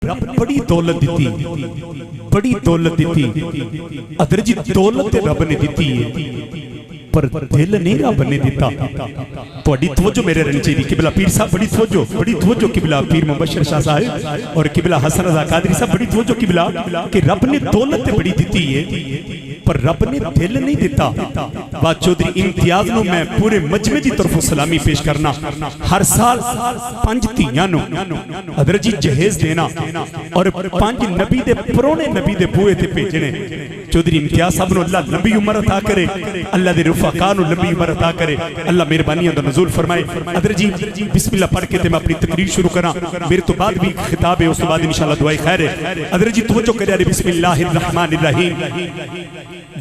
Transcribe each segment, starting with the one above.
نے بڑی دولت دیتی بڑی دولت دیتی ادر جی دولت رب نے دیتی ہے پر دل نہیں رب نے دیتا بڑی توجہ میرے رہنی چاہیے قبلہ پیر صاحب بڑی توجہ قبلہ پیر مبشر شاہ صاحب اور قبلہ حسن رضا قادری صاحب بڑی توجہ قبلہ کہ رب نے دولت بڑی دیتی ہے پر رب نے دل نہیں دیتا بات چودری امتیاز نو میں پورے مجمع دی طرف سلامی پیش کرنا ہر سال 5 تیاں نو حضر جی جہیز دینا اور 5 نبی دے پرونے نبی دے بوئے تے پیجنے چودری امتیاز صاحب نو اللہ لمبی عمر عطا کرے اللہ دے رفقا نو لمبی عمر عطا کرے اللہ مہربانیاں دا نزول فرمائے حضر جی بسم اللہ پڑھ کے تے میں اپنی تقریر شروع کرنا میرے تو بعد بھی خطاب ہے اس کے بعد انشاءاللہ دعائی خیر ہے حضر جی توجہ کرے بسم اللہ الرحمن الرحیم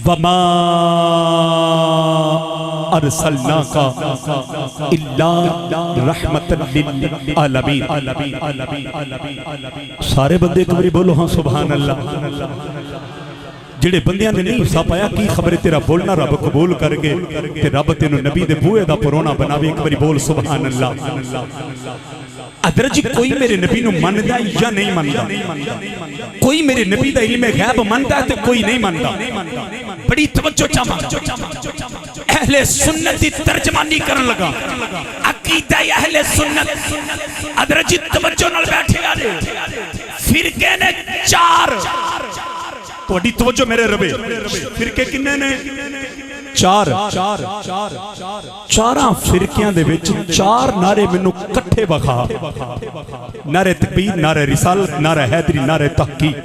وما ارسلناک الا رحمتا للعالمین سارے بندے ایک باری بولو ہاں سبحان اللہ جڑے بندیاں نے نہیں حصہ پایا کی خبر تیرا بولنا رب قبول کر کے تے رب تینوں نبی دے بوئے دا پرونا بناوے ایک باری بول سبحان اللہ ادرجی کوئی میرے نبی نو ماندا یا نہیں ماندا کوئی میرے نبی دا علم غیب ماندا ہے تو کوئی نہیں ماندا بڑی توجہ چاہاں اہل سنت دی ترجمانی کرن لگا عقیدہ اہل سنت ادرجی توجہ نال بیٹھے آنے فرقے نے 4 توڑی توجہ میرے ربے فرقے کنے نے 4 فرقیاں دے وچ 4 نعرے منو کٹھے بخا نعرے تکبیر نعرے رسالت نعرے حیدری نعرے تحقیق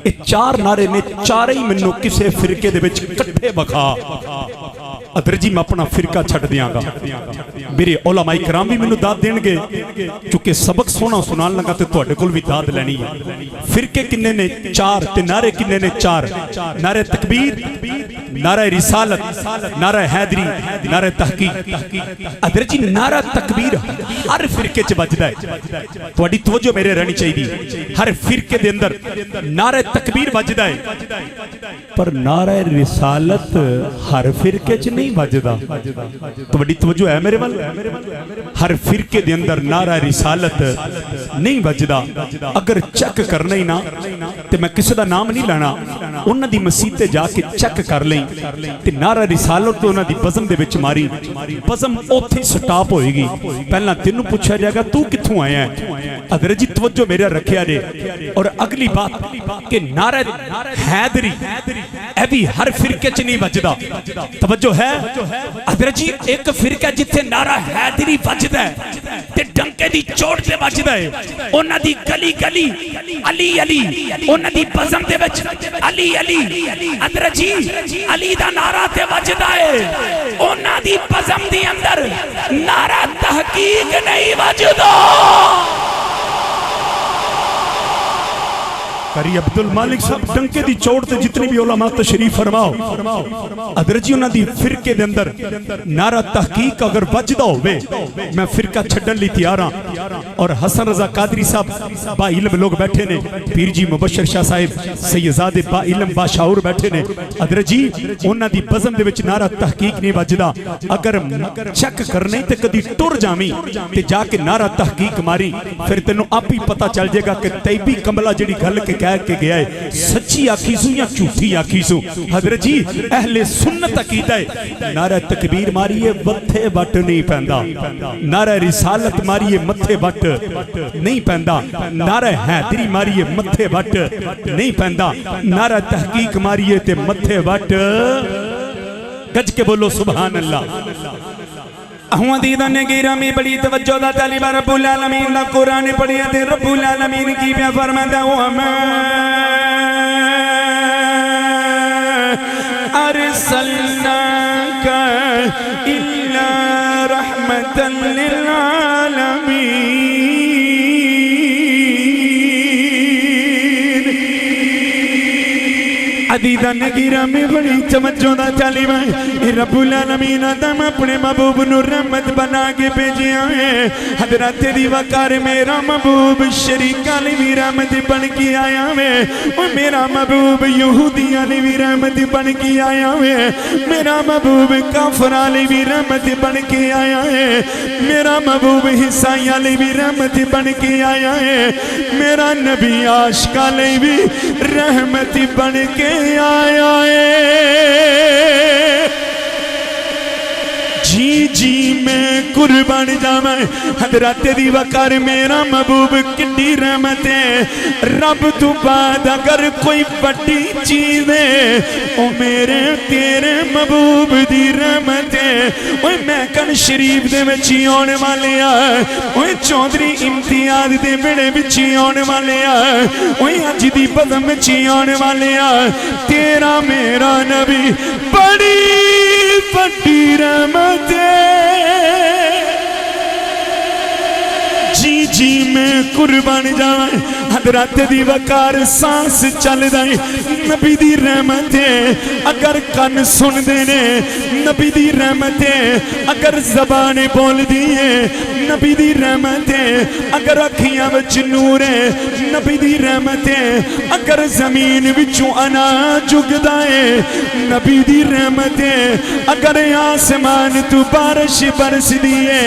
یہ 4 نعرے نے 4 ہی منو کسے فرقے دے وچ کٹھے بخا ادر جی میں اپنا فرقہ چھٹ دیاں گا میرے علماء کرام بھی منو داد دین گے چونکہ سبق سونا سنان لگا تے توڑے کل بھی داد لینی ہے فرقے کنے نے 4 تے نعرے کنے نے 4 نعرے تکبیر نعرہ رسالت نعرہ حیدری نعرہ تحقیق ادر جی نعرہ تکبیر ہر فرقے چ بجدا ہے تواڈی توجہ میرے رہنی چاہیے ہر فرقے دے اندر نعرہ تکبیر بجدا ہے پر نعرہ رسالت ہر فرقے چ نہیں بجدا تواڈی توجہ ہے میرے وال ہر فرقے دے اندر نعرہ رسالت نہیں بجدا اگر چیک کرنا ہی نا تے میں کسی دا نام نہیں لینا انہاں دی مسجد تے جا کے چیک کر لیں تے نعرہ رسالت تو انہاں دی بزم دے وچ ماری بزم اوتھے سٹاپ ہوئے گی پہلا تینوں پوچھا جائے گا تو کتھوں آیا ہے ادر جی توجہ میرا رکھیا جے اور اگلی بات کہ نعرہ حیدری اے بھی ہر فرقے چ نہیں بجدا توجہ ہے ادر جی ایک فرقہ جتھے نعرہ حیدری بجدا ہے تے ڈنکے دی چوٹ تے بجدا ہے انہاں دی گلی گلی علی علی انہاں دی بزم دے وچ علی علی ادر جی علی دا نعرہ تے بجدا ہے انہاں دی بزم دی اندر نعرہ تحقیق نہیں بجدا قاری عبد المالک صاحب ڈنکے دی چوٹ تے جتنی بھی علماء تشریف فرماؤ ادر جی انہاں دی فرقے دے اندر نعرہ تحقیق اگر بجدا ہوئے میں فرقہ چھڈن لی تیار ہاں اور حسن رضا قادری صاحب با علم لوگ بیٹھے نے پیر جی مبشر شاہ صاحب سیدزادے با علم با شعور بیٹھے نے ادر جی انہاں دی بزم دے وچ نعرہ تحقیق نہیں بجدا اگر چیک کرنے تے کدی ٹر جاویں تے جا کے نعرہ تحقیق ماری پھر تینوں آپ ہی پتہ چل جائے گا کہ تیبی کملہ جڑی گل کے کہہ کے گیا ہے سچی آکھیسو یا چوٹھی آکھیسو حضرت جی اہل سنت عقیدہ ہے نعرہ تکبیر ماریے متھے بٹ نہیں پہندا نعرہ رسالت ماریے متھے بٹ نہیں پہندا نعرہ حیدری ماریے متھے بٹ نہیں پہندا نعرہ تحقیق ماریے تے متھے بٹ گج کے بولو سبحان اللہ اہوان دیدن گیرامی بڑی توجہ دا طالبہ رب العالمین دا قرآن پڑھیا دے رب العالمین کی پیا فرماتا وَمَا أَرْسَلْنَاكَ إِلَّا رَحْمَةً لِلْعَالَمِينَ عدیدہ نگیرہ میں بڑی توجہ دا تعلیم ہے رب العالمین آدم اپنے محبوب نور رحمت بنا کے بھیجے آئے حضرت دی وقار میرا محبوب شریک علی بھی رحمت بن کے آیا ہے میرا محبوب یہودی علی بھی رحمت بن کے آیا ہے میرا محبوب کافر علی بھی رحمت بن کے آیا ہے میرا محبوب عیسائی علی بھی رحمت بن کے آیا ہے میرا نبی عاشق علی بھی رحمت بن کے آیا ہے جی جی میں قربان جاواں حضرت دی وقار میرا محبوب کتنی رحمت ہے رب تو بعد اگر کوئی بڑی چیز ہے او میرے تیرے محبوب دی رحمت ہے اوہ میں کن شریف دے وچی آنے والے اوہ چودری امتیاز دے بڑے وچی آنے والے اوہ اج دی بدم وچی آنے والے تیرا میرا نبی بڑی بڑی رحمت جی جی میں قربان جاواں حضرت دی وقار سانس چل دائیں نبی دی رحمت ہے اگر کن سن دینے نبی دی رحمت ہے اگر زبان بول دیئے نبی دی رحمت ہے اگر اکھیاں وچ نور ہے نبی دی رحمت ہے اگر زمین وچوں اناج اگدائے نبی دی رحمت ہے اگر آسمان تو بارش برس دیئے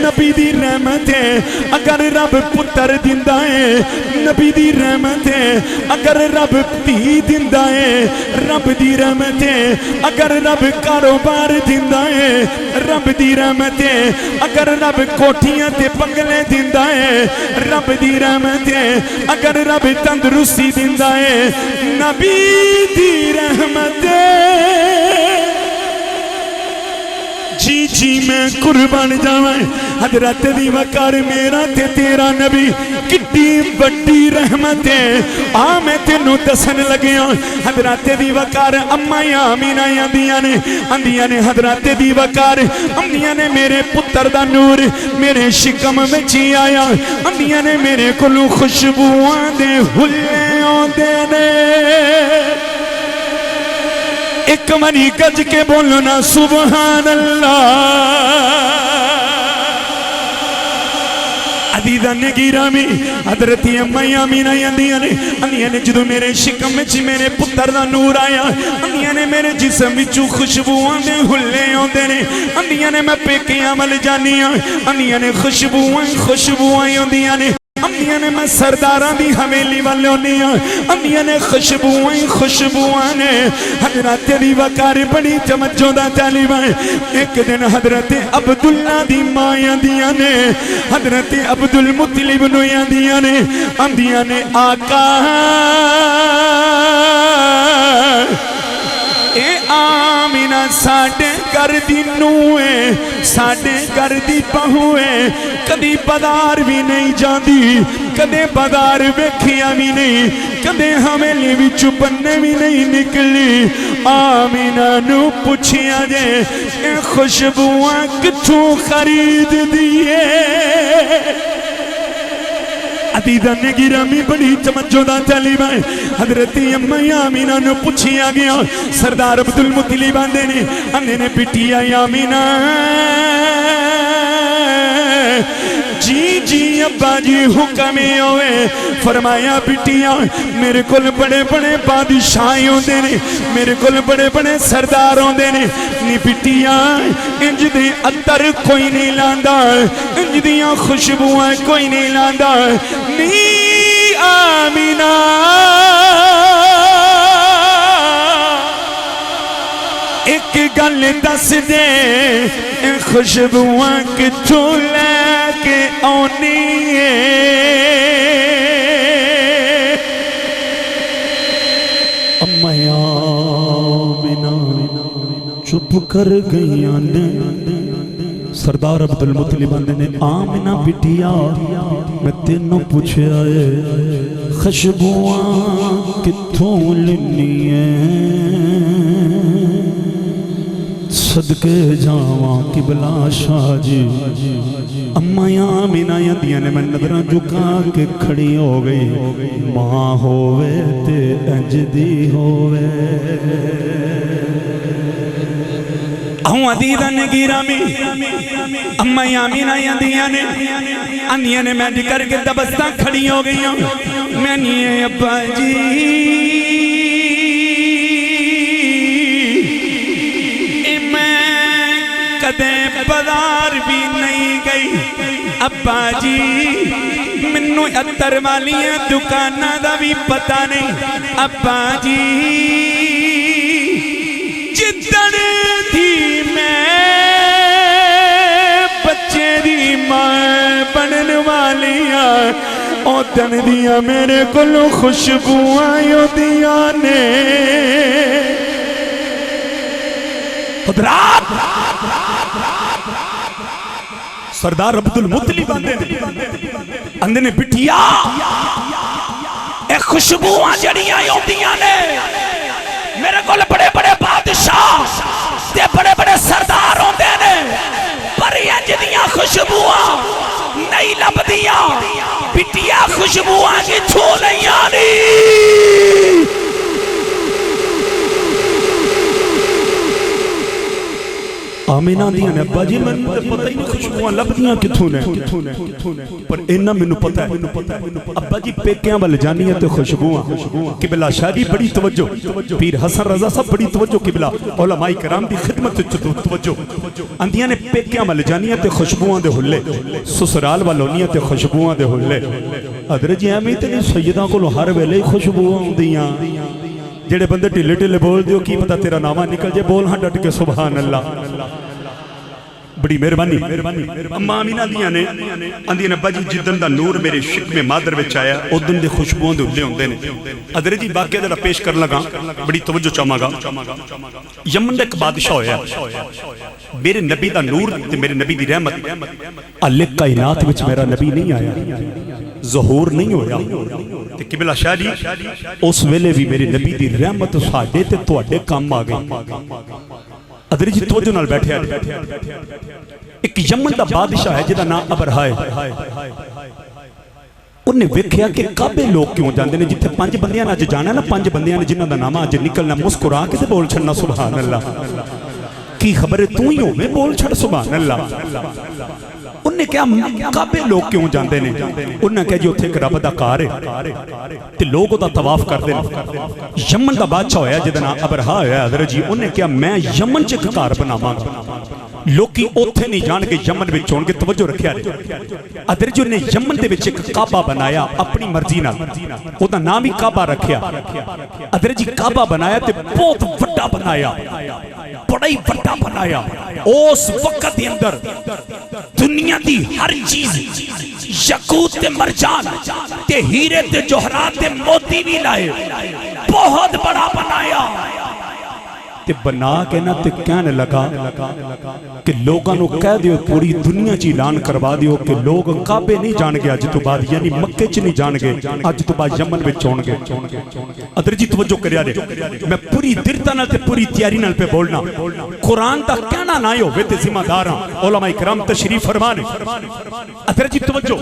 نبی دی رحمت ہے اگر رب پتر دیندہ ہے نبی دی رحمت ہے اگر رب دھی دیندہ ہے رب دی رحمت ہے اگر رب کاروبار دیندہ ہے رب دی رحمت ہے اگر رب کوٹھیاں تے بنگلے دیندہ ہے رب دی رحمت ہے اگر رب تندرستی دیندہ ہے نبی دی رحمت ہے جی جی میں قربان جاواں حضرت دی وقار میرا تے تیرا نبی کتنی بڑی رحمت ہے میں تینوں دسن لگیا حضرت دی وقار اماں آمینہ اندیاں نے حضرت دی وقار اندیاں نے میرے پتر دا نور میرے شکم وچ آیا اندیاں نے میرے کولوں خوشبوواں دے ہلے آندے نے ایک منی گج کے بولنا سبحان اللہ عدیدہ نگیرامی حضرتی اماں آمینہ اندیاں نے جدو میرے شکم میں میرے پتر دا نور آیا اندیاں نے میرے جسم وچوں خوشبوواں دے ہلے آندے نے اندیاں نے میں پیکے عمل جانی اندیاں نے خوشبوواں آندیاں نے اندیاں نے میں سرداران دی حویلی والے ہونی اندیاں نے خوشبوئیں نے حضرت دی وقار بڑی توجہ دا تعلیم ہے ایک دن حضرت عبداللہ دی ماں اندیاں نے حضرت عبدالمطلب نو اندیاں نے آقا اے آمینہ ساڑھے کر دی نوے ساڑھے کر دی بہوے کدی بازار بھی نہیں جاندی کدے بازار ویکھیا بھی نہیں کدے حویلی وچ بننے بھی نہیں نکلی آمینہ نو پوچھیا جے اے خوشبوئیں کتھوں خرید دیئے عدیدہ نگیرامی بڑی توجہ دا تعلیم ہے حضرت اماں آمینہ نے پوچھیا گیا سردار عبدالمطلب آندے نے پٹیا آمینہ جی جی ابا جی حکمی ہوئے فرمایا بٹیا میرے کل بڑے بڑے بادشاہی ہوندے نے میرے کل بڑے بڑے سردار ہوندے نے نی بٹیا انج دی عطر کوئی نہیں لاندا انج دیاں خوشبوئیں کوئی نہیں لاندا نی آمینہ ایک گل دس دے خوشبوئیں کتھوں لے کے آنی ہے اماں آمینہ چپ کر گئیاں نے سردار عبدالمطلب نے آمینہ بٹیا میں تینوں پوچھے آئے خوشبوئیں کتھوں لینی ہے صدقے جاواں قبلہ شاہ جی اما آمینہ یندیاں نے میں نظرہ جھکا کے کھڑی ہو گئی ماں ہووے تے اجدی ہووے ہوں عدیدن گیرامی اما آمینہ یندیاں نے میں کر کے دبستہ کھڑی ہو گئی ہوں میں نہیں ابا جی بازار بھی نہیں گئی ابا جی منو اتر والیاں دکانہ دا بھی پتہ نہیں ابا جی جدن تھی میں بچے دی ماں بنن والیاں اوتن دیا میرے کلو خوشبوئیں یو دیا نے حضرات سردار عبدالمطلب اندھے نے بٹھیا ایک خوشبوہاں جڑیاں ہوندیاں نے میرے کول بڑے بڑے بادشاہ تے بڑے بڑے سردار ہوندے نے پر انج دیاں خوشبوہاں نہیں لبدیاں بٹھیا خوشبوہاں کی چھو نہیں آنی آمینہ دیاں نے ابا جی میں پتہ ہی نہیں خوشبوہاں لبدیاں کتھوں نے پر انہا میں پتہ ہے ابا جی پیکیاں والے جانی ہے تو خوشبوہاں قبلہ شاہ جی بڑی توجہ پیر حسن رضا صاحب بڑی توجہ قبلہ علماء کرام دی خدمت توجہ اندیاں نے پیکیاں والے جانی ہے تو خوشبوہاں دے ہلے سسرال والونی ہے تو خوشبوہاں دے ہلے ادھر جی ہمیں اتنی سیداں کو ہر ویلے خوشبوہاں ہوندیاں جڑے بندے ٹھلے ٹھلے بول دیو کی پتہ تیرا نامہ نکل جے بول ہاں ڈٹ کے سبحان اللہ بڑی مہربانی اما آمینہ دیاں نے اندین ابا جی جدن دا نور میرے شکم مادر وچ آیا ادن دے خوشبوؤں دے اُلے ہوندے نے ادھر جی باقیہ جڑا پیش کر لگا بڑی توجہ چاہاں گا یمن دا ایک بادشاہ ہویا میرے نبی دا نور تے میرے نبی دی رحمت اللہ کائنات وچ میرا نبی نہیں آیا ظہور نہیں ہویا تے قبلہ شاہ جی اس ویلے بھی میرے نبی دی رحمت ساڈے تے تواڈے کام آ گئی ادھر جی توجہ نال بیٹھے آئے ایک یمن دا بادشاہ ہے جدا نام ابرہا ہے انہیں ویکھیا کہ کعبے لوگ کیوں جاندے نے جتھے 5 بندیاں نے آج جانا ہے نا 5 بندیاں نے جنہ دا نام آج نکلنا مسکرا کے بول چھڑنا سبحان اللہ کی خبر تو ہی ہو میں بول چھڑ سبحان اللہ انہیں کیا کعبے لوگ کیوں جاندے نے انہیں کہا جی اتھے ایک رب دا کار ہے تے لوگ دا طواف کر دے یمن دا بادشاہ ہویا جدنا ابرہا ہویا حضرت جی انہیں کیا میں یمن چک کار بناواں لوکی اوتھے نہیں جان کے یمن وچ ہون کے توجہ رکھیا رہے ادھر جو نے یمن دے وچ ایک کعبہ بنایا اپنی مرضی نال او دا نام ہی کعبہ رکھیا ادھر جی کعبہ بنایا تے بہت وڈا بنایا بڑا ہی وڈا بنایا اس وقت دے اندر دنیا دی ہر چیز یاقوت تے مرجان تے ہیرے تے جوہرات تے موتی بھی لائے بہت بڑا بنایا تے بنا کے نہ تے کہنے لگا کہ لوگاں نو کہہ دیو پوری دنیا چی اعلان کروا دیو کہ لوگ کعبے نہیں جان گے آج تو بعد یعنی مکے چ نہیں جان گے آج تو بعد یمن وچ ہون گے ادھر جی توجہ کریا رے میں پوری درتا نال تے پوری تیاری نال پہ بولنا قرآن دا کہنا نہ ہوے تے ذمہ دار ہاں علماء کرام تشریف فرمانے ادھر جی توجہ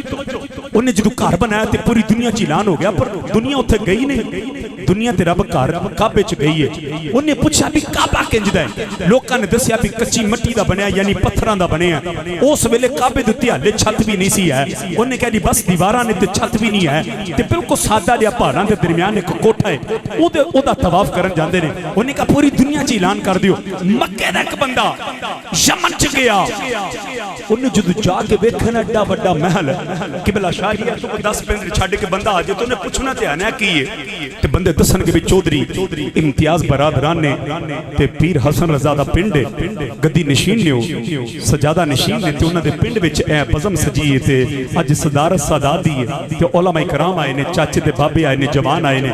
انہیں جدو گھر بنایا تے پوری دنیا چ اعلان ہو گیا پر دنیا اوتھے گئی نہیں دنیا تے رب گھر کعبے چ گئی ہے انہیں پوچھا بھی کعبہ کنجدا ہے لوکاں نے دسیا بھی کچی مٹی دا بنیا یعنی پتھراں دا بنیا اس ویلے کعبے دے تے ہلے چھت بھی نہیں سی ہے انہیں کہا جی بس دیواراں نے تے چھت بھی نہیں ہے تے بالکل سادہ جہا پہاڑاں دے درمیان ایک کوٹھا ہے او دا طواف کرن جاندے نے انہیں کہا پوری دنیا چ اعلان کر دیو مکے دا ایک بندہ یمن چ گیا انہیں جدو جا کے ویکھنا ایڈا بڑا محل قبلہ شاہ جی تو 10 پندر چھڈ کے بندہ آ جائے تو انہیں پوچھنا تے آنا کی ہے تے بندے دسن کے بھی چودھری امتیاز برادران نے تے پیر حسن رضا دا پنڈ گدی نشین نے سجادہ نشین نے تے انہاں دے پنڈ وچ اے بزم سجی تے اج صدارت سادات دی تے علماء کرام آئے نے چاچے تے بابے آئے نے جوان آئے نے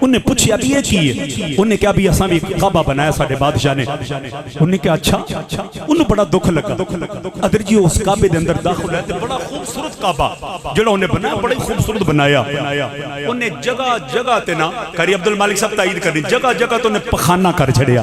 انہیں پوچھیا بھی یہ کی ہے انہیں کہا بھی اساں بھی کعبہ بنایا ساڈے بادشاہ نے انہیں کہا اچھا انہوں بڑا دکھ لگا ادھر جی اس کعبے دے اندر داخل ہے تے بڑا خوبصورت کعبہ جڑا انہیں بنایا بڑا خوبصورت بنایا انہیں جگہ جگہ تے نا قاری عبدالمالک صاحب تائید کرنی جگہ جگہ تو انہیں پخانہ کر چھڑیا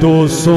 200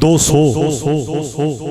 200।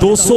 200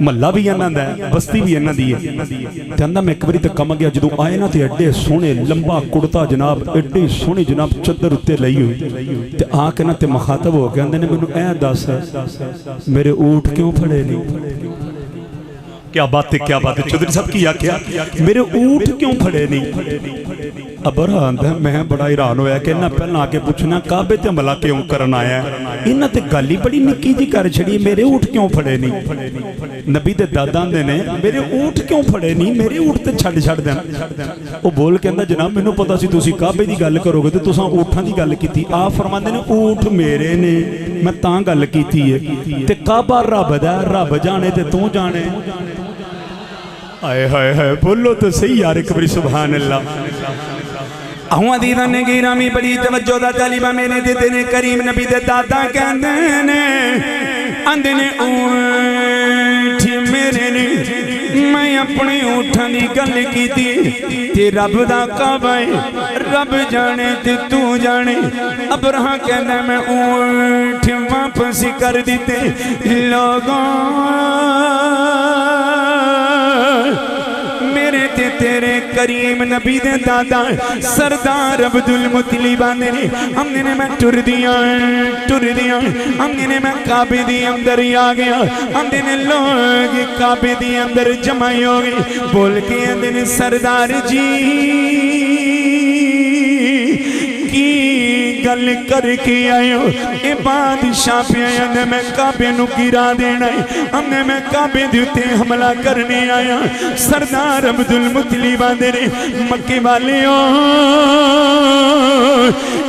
محلہ بھی انہاں دا ہے بستی بھی انہاں دی ہے تے آندا میں ایک واری تے کم گیا جدوں آئے نا تے ایڈے سونے لمبا کرتا جناب ایڈی سونی جناب چادر اُتے لئی ہوئی تے آ کے نا تے مخاطب ہو کے آندے نے مینوں اے دس میرے اونٹ کیوں پھڑے نہیں کیا بات ہے چودھری صاحب کی کیا میرے اونٹ کیوں پھڑے نہیں ابرہ آندہ میں بڑا حیران ہویا کہ انہاں پہلے آکے پوچھنا کعبے تے حملہ کیوں کرنا آیا ہے انہاں تے گالی بڑی نکی جی کر چھڑی میرے اونٹ کیوں پھڑے نہیں نبی دے دادان دے نے میرے اونٹ کیوں پھڑے نہیں میرے اونٹ تے چھڑ دینا وہ بول کے اندہ جناب میں نے پتا سی تُسی کعبے دی گل کرو گے تو تُساں اونٹاں دی گل کی تھی آپ فرماندے نے اونٹ میرے نے میں تاں گل کی تھی ہے تے کعبہ رب دا رب جانے تے تو جانے آئے ہائے ہائے بولو تو صحیح یار ایک بری سبحان اللہ اہوں عدیدان نے گیرامی بڑی توجہ دا طالبہ میرے دیتے نے کریم نبی دے دادا کہندے نے اندے نے اونٹھی میرے نے میں اپنے اونٹھاں دی گل کی تھی تے رب دا کعبہ رب جانے تے تو جانے ابرہاں کہندے میں اونٹھی واپس کر دیتے لوگوں میرے تے تیرے کریم نبی دے دادا سردار عبدالمطلب آنے نے ہم نے میں ٹر دیا ہم نے میں کعبے دی اندر آ گیا ہم نے لوگ کعبے دی اندر جمع ہو گئے بول کے اندر سردار جی کی گل کر کے آئے ہو اے بادشاہ پہ آیا نے میں کعبے نو گرا دینا ہے ہم نے میں کعبے دیتے حملہ کرنے آیا سردار عبدالمطلب آنے نے مکے والے ہو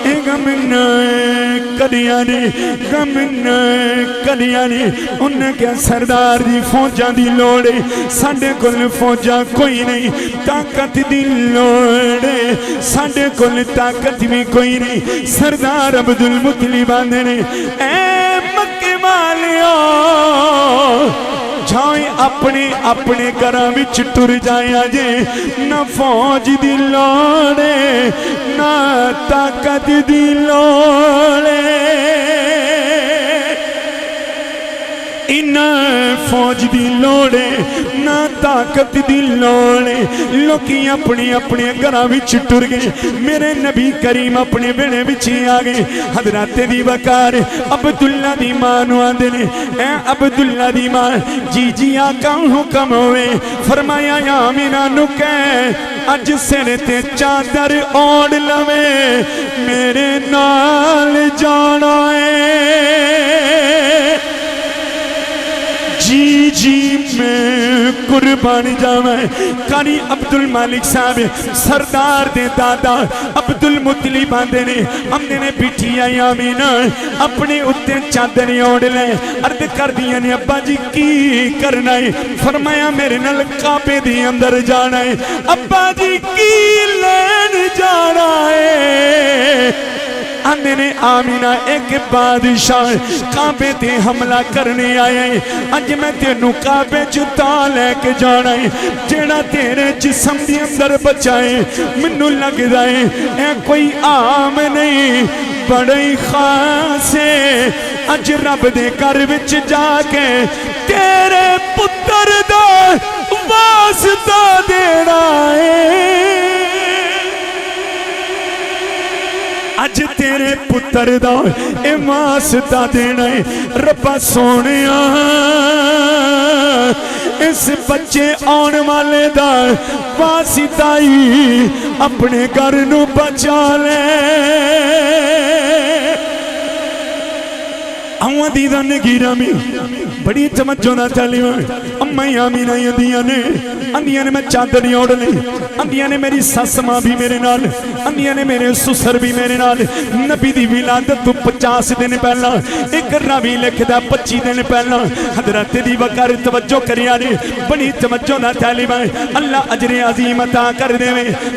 اے غمنا کریانے انہیں کیا سردار دی فوجاں دی لوڑے ساڑھے کل فوجاں کوئی نہیں طاقت دی لوڑے ساڑھے کل طاقت بھی کوئی نہیں سردار عبدالمطلب آنے نے اے مکے والیوں جھائیں اپنے گھراں وچ ٹر جائیں آجے نہ فوج دی لوڑے نہ طاقت دی لوڑے نہ فوج دی لوڑے نہ طاقت دی لوڑے لوکی اپنے گھراں وچ ٹر گئے میرے نبی کریم اپنے بیڑے وچ آ گئے حضرت دی وقار عبداللہ دی ماں نو آندے نے اے عبداللہ دی ماں جی آقا حکم ہوئے فرمایا یا آمینہ نو کہے اج سر تے چادر اوڑ لوے میرے نال جانا ہے جی میں قربان جاویں قاری عبدالمالک صاحب سردار دے دادا عبدالمطلب آندے نے ہم نے بٹھی آئی آمینہ اپنے اتے چادر اوڑ لے عرض کر دیا نے ابا جی کی کرنا ہے فرمایا میرے نال کعبے دی اندر جانا ہے ابا جی کی لین جانا ہے آنے نے آمینہ ایک بادشاہ کعبے تے حملہ کرنے آیا ہے آج میں تینوں کعبے چتا لے کے جانا ہے جیڑا تیرے جسم دی اندر بچائے منو لگ جائے اے کوئی عام نہیں بڑی خاص ہے اج رب دے گھر وچ جا کے تیرے پتر دا واسطہ دینا ہے اج تیرے پتر دا اے واسطہ دینا ہے ربا سونیا اس بچے آن والے دا واسطہ ہی اپنے گھر نو بچا لے آوان دیدہ نگیرہ میں بڑی توجہ نہ چلی امی آمینہ اندیاں نے میں چادر نہیں اوڑ لی اندیاں نے میری ساس ماں بھی میرے نال اندیاں نے میرے سسر بھی میرے نال نبی دی ولادت تو 50 دن پہلا ایک راوی لکھدا 25 دن پہلا حضرت دی وقار توجہ کریا نے بڑی توجہ نہ چلی اللہ اجر عظیم عطا کر دے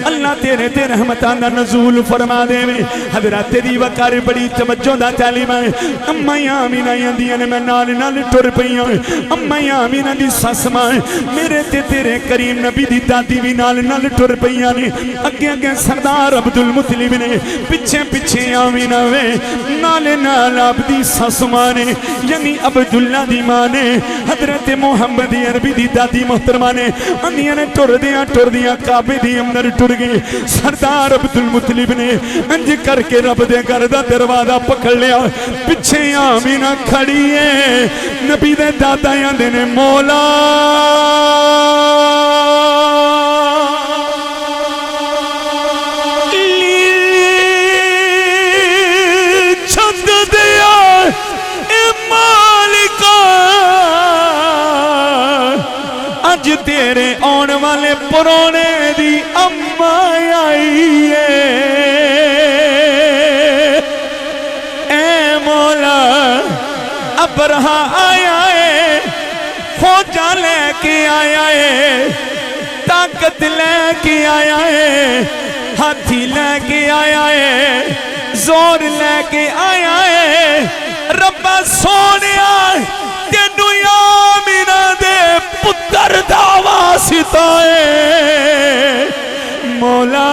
اللہ تیرے تے رحمتاں دا نزول فرما دے حضرت دی وقار بڑی توجہ نہ چلی امی آمینہ اندیاں نے میں نال ٹر پئیاں اما آمینہ دی سس ماں میرے تے تیرے کریم نبی دی دادی بھی نال ٹر پئیاں نے اگے اگے سردار عبدالمطلب نے پچھے پچھے آمینہ وے نال آپ دی سس ماں نے یعنی عبداللہ دی ماں نے حضرت محمد عربی دی دادی محترمہ نے اندیاں نے ٹر دیاں کعبے دی اندر ٹر گئے سردار عبدالمطلب نے انج کر کے رب دے گھر دا دروازہ پکڑ لیا پچھے آمینہ کھڑی ہے نبی دے دادا یاندے نے مولا چھت دیا اے مالکا اج تیرے آن والے پرونے دی اما آئی ہے اے مولا ابرہا آیا ہے فوجہ لے کے آیا ہے طاقت لے کے آیا ہے ہاتھی لے کے آیا ہے زور لے کے آیا ہے ربا سونیا تینو آمینہ دے پتر دا واسطہ ہے مولا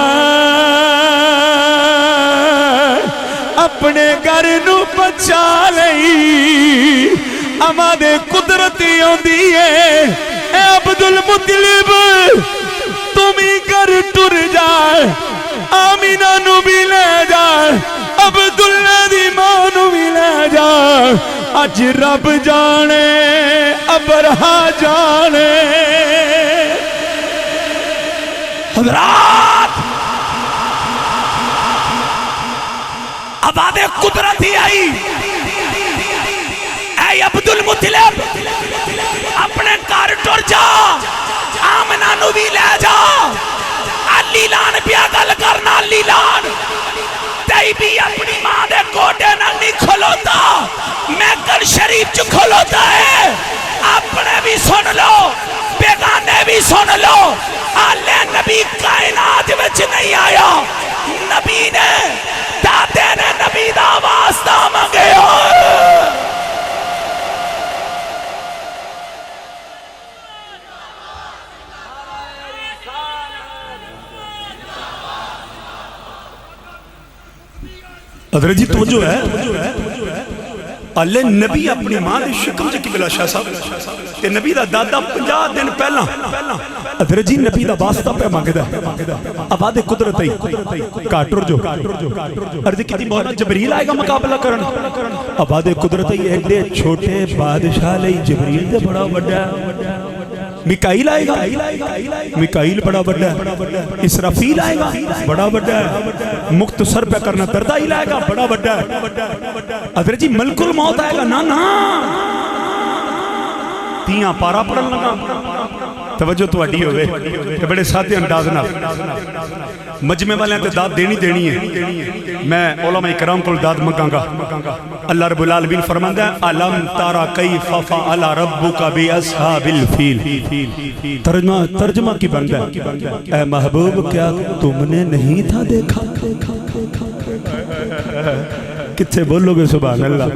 اپنے گھر نو بچا لئی اما دے قدرتی ہوندی ہے اے عبدالمطلب تم ہی گھر ٹر جائے آمینہ نو بھی لے جائے عبداللہ دی ماں نو بھی لے جائے اج رب جانے ابرہا جانے حضرات آباد قدرتی آئی اے عبدالمطلب اپنے کار ٹر جا آمنہ نو بھی لے جا علی لان پیا گل کرنا علی لان تی بھی اپنی ماں دے کوٹے نہ نہیں کھلوتا میں کل شریف چو کھلوتا ہے اپنے بھی سن لو بیگانے بھی سن لو آلے نبی کائنات وچ نہیں آیا نبی نے دادے نے نبی دا واسطہ مانگے حضرت جی توجہ ہے اللہ نبی اپنی ماں دے شکم جے قبلہ شاہ صاحب کہ نبی دا دادا 50 دن پہلا حضرت جی نبی دا واسطہ پہ مانگدا آباد قدرت ہی کاٹر جو عرض کی مولا جبریل آئے گا مقابلہ کرنا آباد قدرت ہی ایڈے چھوٹے بادشاہ لئی جبریل دے بڑا بڑا میکائیل آئے گا میکائیل بڑا بڑا ہے اسرافیل آئے گا بڑا بڑا ہے مختصر پہ کرنا دردائیل آئے گا بڑا بڑا ہے حضرت جی ملک الموت آئے گا نا تیاں پارا پڑھن لگا توجہ تو اڈی ہوئے کہ بڑے ساتھ انداز نہ مجمع والے ہیں تو داد دینی ہے میں علماء کرام کو داد مگاں گا اللہ رب العالمین فرماندہ ہے علم تارا کیف فعل ربک باصحاب الفیل ترجمہ کی بندہ اے محبوب کیا تم نے نہیں تھا دیکھا کتھے بولو گے سبحان اللہ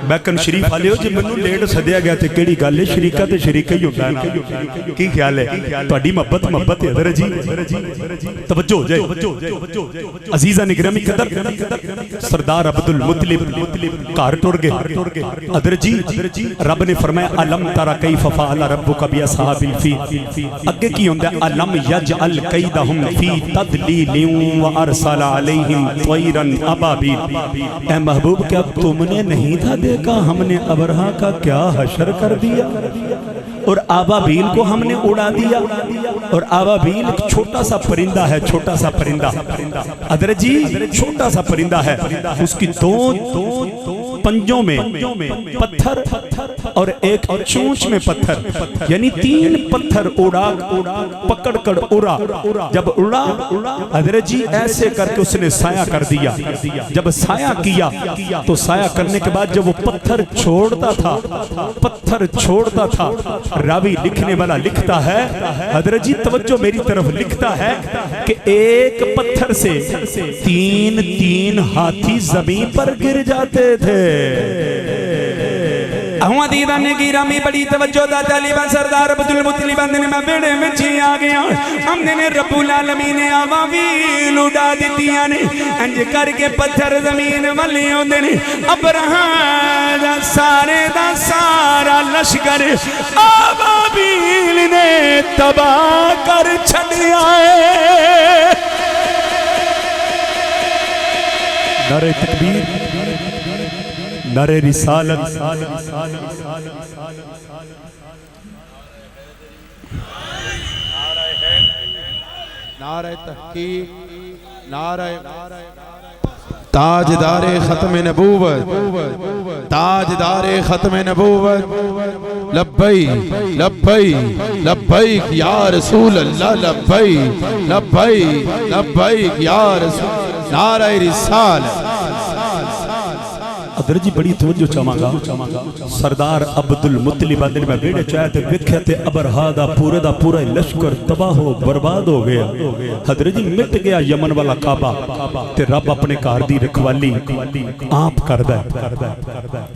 بیکن شریف آلے ہو جی منو لیٹ سدیا گیا تے کیڑی گالے شریکہ تے شریکہ ہی ہوتا ہے نا کی خیال ہے تو اڈی محبت ہے حضرت جی توجہ ہو جائے عزیزہ نگرامی قدر سردار عبدالمطلب کار ٹر گئے حضرت جی رب نے فرمایا علم تارا کیف فعل ربک باصحاب الفیل اگے کی ہوندہ ہے علم یجعل کیدہم فی تدلیل وارسل علیہم طیرا ابابیل اے محبوب کیا تم نے نہیں تھا دیکھا ہم نے ابرہا کا کیا حشر کر دیا اور آبابیل کو ہم نے اڑا دیا اور آبابیل ایک چھوٹا سا پرندہ ہے چھوٹا سا پرندہ حضرت جی چھوٹا سا پرندہ ہے اس کی دو پنجوں میں پتھر اور ایک چونچ میں پتھر یعنی 3 پتھر اڑا پکڑ کر اڑا جب اڑا حضرت جی ایسے کر کے اس نے سایہ کر دیا جب سایہ کیا تو سایہ کرنے کے بعد جب وہ پتھر چھوڑتا تھا راوی لکھنے والا لکھتا ہے حضرت جی توجہ میری طرف لکھتا ہے کہ ایک پتھر سے 3 ہاتھی زمین پر گر جاتے تھے ہوا دیدہ نے گرامی بڑی توجہ دا طالبان سردار عبدالمطلب نے میں بیڑے میں چی آ گیا ہم نے رب العالمین آواویل اڑا دیتیاں نے انج کر کے پتھر زمین والی ہوندے نے ابراہیم دا سارا لشکر آواویل نے تباہ کر چھڑیا ہے نعرہ تکبیر نعرہ رسالت نعرہ تحقیق نعرہ تاجدار ختم نبوت تاجدار ختم نبوت لبیک لبیک لبیک یا رسول اللہ لبیک لبیک لبیک یا رسول نعرہ رسالت ادر جی بڑی توجہ چاہاں گا سردار عبدالمطلب نے میں بیڑے چاہے تے وکھے تے ابرہا دا پورا لشکر تباہ ہو برباد ہو گیا حضرت جی مٹ گیا یمن والا کعبہ تے رب اپنے کار دی رکھوالی آپ کردہ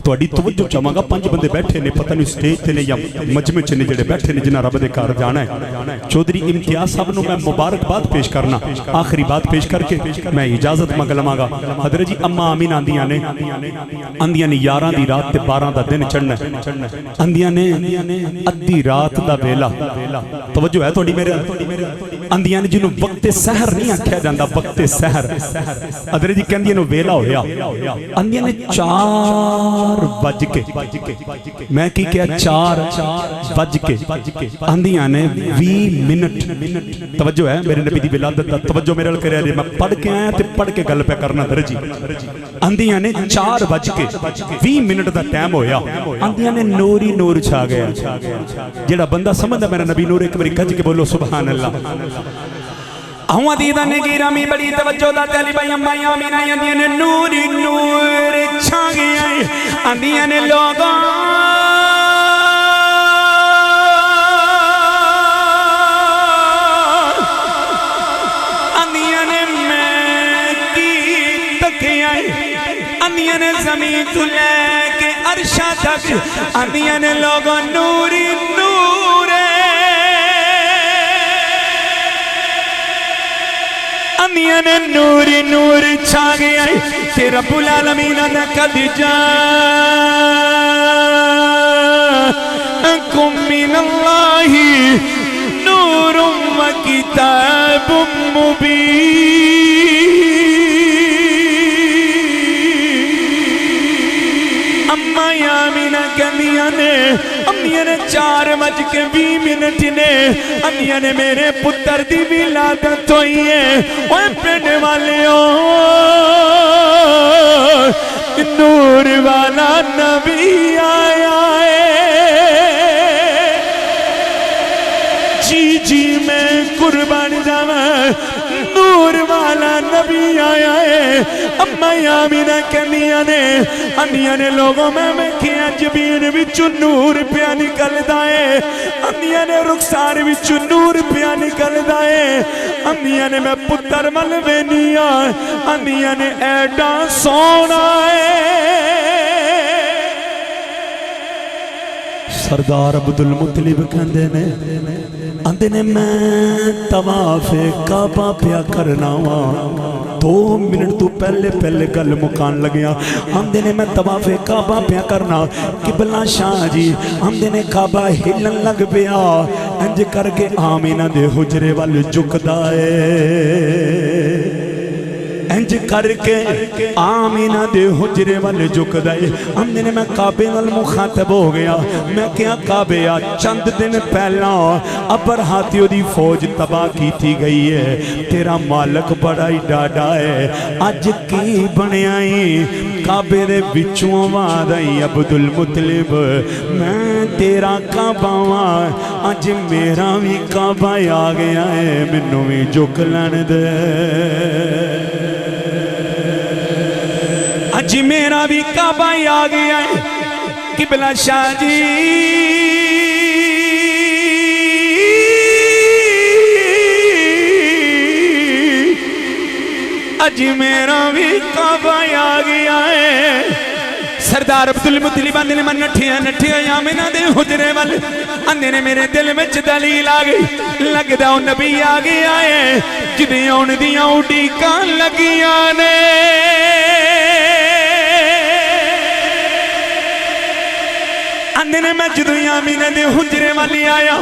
تو اڈی توجہ چاہاں گا 5 بندے بیٹھے نے پتہ نہیں سٹیج تے نے یا مجمع چنے جڑے بیٹھے نے جنہ رب دے کار جانا ہے چودھری امتیاز صاحب نو میں مبارک بات پیش کرنا آخری بات پیش کر کے میں اجازت مانگا گا حضرت جی اما آمین آندیاں نے اندیاں نے 11 دی رات تے 12 دا دن چڑھنا اندیاں نے ادھی رات دا ویلا توجہ ہے تھوڑی میرے اندیاں نے جنہوں وقت سحر نہیں آکھیا جاندہ وقت سحر ادھر جی کہندیاں نو ویلا ہویا اندیاں نے 4 بج کے میں کی کیا 4 بج کے اندیاں نے 20 منٹ توجہ ہے میرے نبی دی ولادت دا توجہ میرے لکھ رہے میں پڑھ کے آیا تے پڑھ کے گل پہ کرنا درجی اندیاں نے 4 بج کے 20 منٹ دا ٹائم ہویا اندیاں نے نور ہی نور چھا گیا جڑا بندہ سمجھدا میرا نبی نور ایک باری کج کے بولو سبحان اللہ ہوا دیدہ نے گرامی بڑی توجہ دا طالبان امائی آمین آئی اندیاں نے نور ہی نور چھا گیا اندیاں نے لوگاں اندیاں نے زمین تو لے کے عرشہ تک اندیاں نے لوگوں نوری نورے اندیاں نے نوری نور چھا گیا کہ رب العالمین نے قد جاءکم من اللہ نور و کتاب مبین امیاں نے 4 بج کے 20 منٹ نے امیاں نے میرے پتر دی ولادت ہوئی ہے اوہ پڑھنے والے نور والا نبی آیا ہے جی جی میں قربان جاواں نور والا نبی آیا ہے امائی آمینہ کہنیاں نے لوگوں میں کیا جبین وچو نور پیا نکل دائے امیاں نے رخسار وچو نور پیا نکل دائے امیاں نے میں پتر ملوینیا امیاں نے ایڈا سونا ہے سردار عبدالمطلب کہندے نے اندے نے میں طواف کعبہ پیا کرنا ہوا 2 منٹ تو پہلے گل مکان لگیا اندے نے میں طواف کعبہ پیا کرنا قبلہ شاہ جی اندے نے کعبہ ہلن لگ پیا انج کر کے آمینہ دے حجرے والے جھک دائے انج کر کے آمینہ دے حجرے والے جھک دائے ہم نے میں کعبے وال مخاطب ہو گیا میں کیا کعبے چند دن پہلا ابرہاتیوں دی فوج تباہ کی تھی گئی ہے تیرا مالک بڑا ہی ڈاڈا ہے آج کی بنے آئی کعبے دے بچوں وادائی عبدالمطلب میں تیرا کعبہ وہاں آج میرا بھی کعبہ آ گیا ہے منو بھی جھک لین دے آج میرا بھی کعبہ آ گیا ہے قبلہ شاہ جی آج میرا بھی کعبہ آ گیا ہے سردار عبدالمطلب آندے نے میں نٹھیا آمنہ دے حجرے والے آندے نے میرے دل میں دلیل آگئی لگ دا نبی آگے آئے جدے آن دیاں اڈی کان لگی آنے آندے نے میں جدو آمنہ دے حجرے والی آیا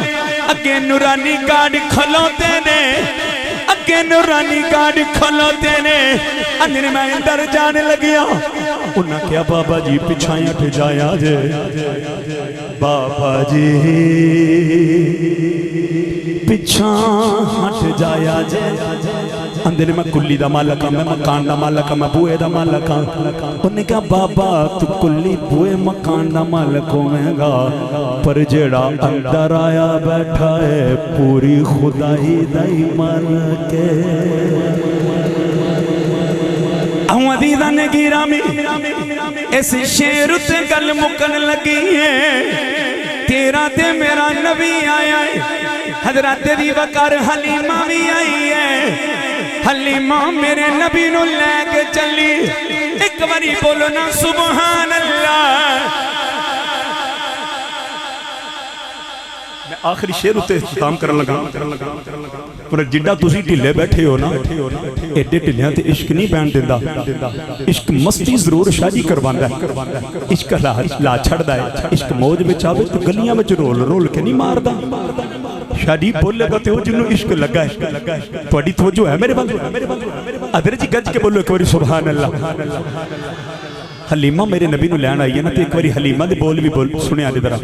اگے نورانی گاڑ کھلوتے نے اگے نورانی گاڑ کھلوتے نے آندے نے میں اندر جانے لگیا انہاں کیا بابا جی پچھائیں اٹھ جایا جے بابا جی پچھاں ہٹ جایا جے اندر میں کلی دا مالک ہاں میں مکان دا مالک ہاں میں بوئے دا مالک ہاں انہوں نے کہا بابا تو کلی بوئے مکان دا مالک ہوئے گا پر جڑا اندر آیا بیٹھا ہے پوری خدائی دائی مالک ہے عزیزہ نے گرامی اس شیر تے گل مکن لگی ہے تیرا تے میرا نبی آیا ہے حضرت دی وقار حلیمہ بھی آئی ہے حلیمہ میرے نبی نو لے کے چلی ایک باری بولو نا سبحان اللہ میں آخری شیر ہوتے اختتام کرن لگا پر جڈا تسی ٹھلے بیٹھے ہو نا ایڈے ٹھلیاں تے عشق نہیں بین دیندہ عشق مستی ضرور شاہی کرواندہ ہے عشق لا چھڑ ہے عشق موج میں چاہے تو گلیاں میں رول کے نہیں مار دا شاہی بولے گا تے ہو جنہوں عشق لگا ہے توڑی توجہ ہے میرے بانگ ادھر جی گج کے بولو ایک باری سبحان اللہ حلیمہ میرے نبی نو لین آئی ہے نا تو ایک باری حلیمہ دے بول بھی بول سنے آدھے درہ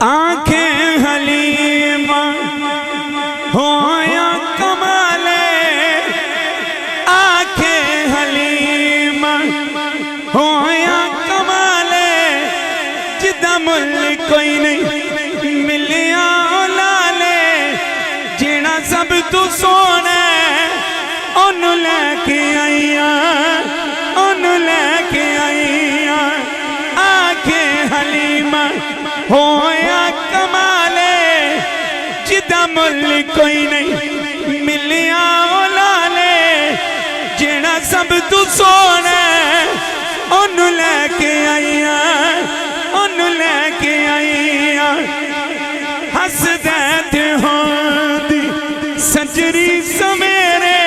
آنکھیں حلیمہ ہویا کمالے آنکھیں حلیمہ ہویا کمالے جدہ ملک کوئی نہیں ملیا اولالے جینا سب تو سونے انہوں لے کے آئیاں انہوں لے کے آئیاں آنکھیں حلیمہ ہویا کمالے جدہ ملک کوئی نہیں ملیا اولالے جینا سب تو سونے انہوں لے کے آئیاں انہوں لے کے آئیاں ہس دیتے ہوں دی سجری سمیرے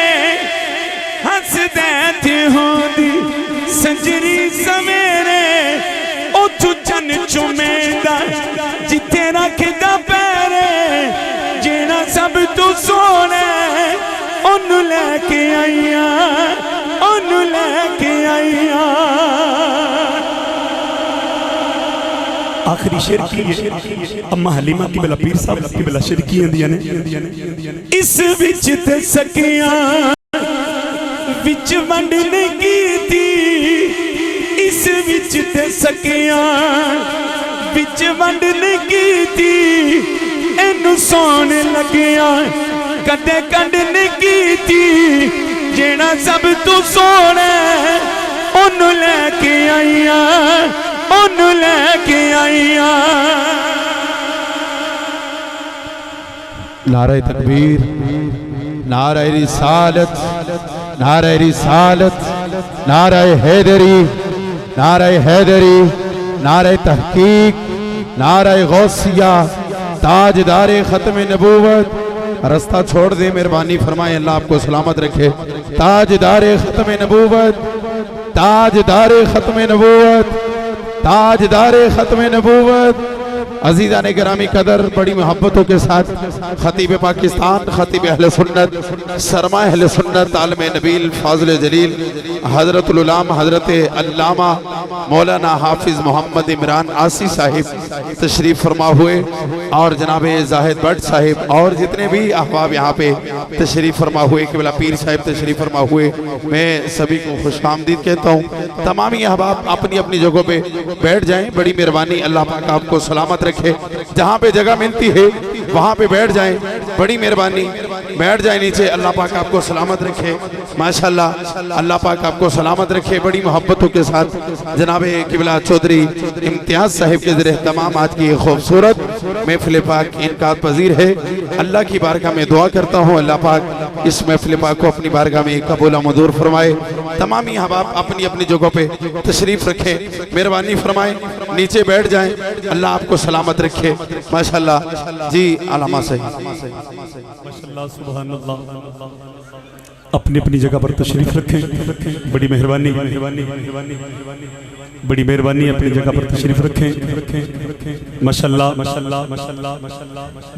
ہس دیتے ہوں دی سجری سمیرے او چچن چمیدہ جتے رکھ دا پیرے جینا سب تو سونے انہوں لے کے آئیاں انہوں لے کے آئیاں آخری شیر کی ہے اما حلیمہ کی بلا پیر صاحب کی بلا شیر کی اندیا نے اس وچ تے سکیاں وچ ونڈنے کی تھی اس وچ تے سکیاں وچ ونڈنے کی تھی اینو سونے لگیاں کدے کنڈنے کی تھی جینا سب تو سونے انہوں لے کے آئیاں انہوں لے کے آئیاں نعرہ تکبیر نعرہ رسالت نعرہ رسالت نعرہ حیدری نعرہ حیدری نعرہ تحقیق نعرہ غوثیہ تاجدار ختم نبوت رستہ چھوڑ دے مہربانی فرمائے اللہ آپ کو سلامت رکھے تاجدار ختم نبوت تاجدار ختم نبوت تاجدار ختم نبوت عزیزان گرامی قدر بڑی محبتوں کے ساتھ خطیب پاکستان خطیب اہل سنت سرمایہ اہل سنت عالم نبیل فاضل جلیل حضرت العلام حضرت علامہ مولانا حافظ محمد عمران آسی صاحب تشریف فرما ہوئے اور جناب زاہد بٹ صاحب اور جتنے بھی احباب یہاں پہ تشریف فرما ہوئے قبلہ پیر صاحب تشریف فرما ہوئے میں سبھی کو خوش آمدید کہتا ہوں تمامی احباب اپنی اپنی جگہوں پہ بیٹھ جائیں بڑی مہربانی اللہ پاک آپ کو سلامت رکھے جہاں پہ جگہ ملتی ہے وہاں پہ بیٹھ جائیں بڑی مہربانی بیٹھ جائیں نیچے اللہ پاک آپ کو سلامت رکھے ماشاءاللہ اللہ پاک آپ کو سلامت رکھے بڑی محبتوں کے ساتھ جناب قبلہ چودھری امتیاز صاحب کے ذریعے تمام آج کی خوبصورت محفل پاک انعقاد پذیر ہے اللہ کی بارگاہ میں دعا کرتا ہوں اللہ پاک اس محفل پاک کو اپنی بارگاہ میں قبول و منظور فرمائے تمام ہی احباب اپنی اپنی جگہوں پہ تشریف رکھیں، مہربانی فرمائیں، نیچے بیٹھ جائیں، اللہ آپ کو سلامت رکھے ماشاءاللہ جی علامہ صحیح ماشاءاللہ سبحان اللہ اپنی اپنی جگہ پر تشریف رکھیں بڑی مہربانی بڑی مہربانی اپنی جگہ پر تشریف رکھیں ماشاءاللہ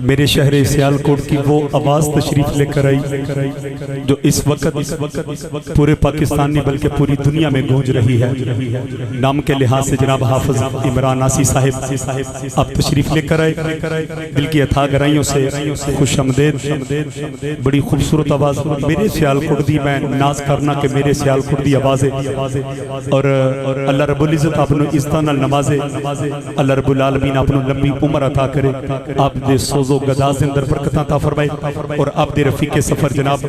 میرے شہر سیالکوٹ کی وہ آواز تشریف لے کر آئی جو اس وقت پورے پاکستان نہیں بلکہ پوری دنیا میں گونج رہی ہے نام کے لحاظ سے جناب حافظ عمران ناسی صاحب آپ تشریف لے کر آئے دل کی اتھا گرائیوں سے خوش آمدید بڑی خوبصورت آواز میرے سیالکوٹ دی میں ناز کرنا کہ میرے سیالکوٹ دی آوازیں اور اللہ رب العزت آپ نے اس طرح نمازے اللہ رب العالمین آپ نے لمبی عمر عطا کرے آپ دے سوز و گداز اندر برکت عطا فرمائے اور آپ دے رفیق سفر جناب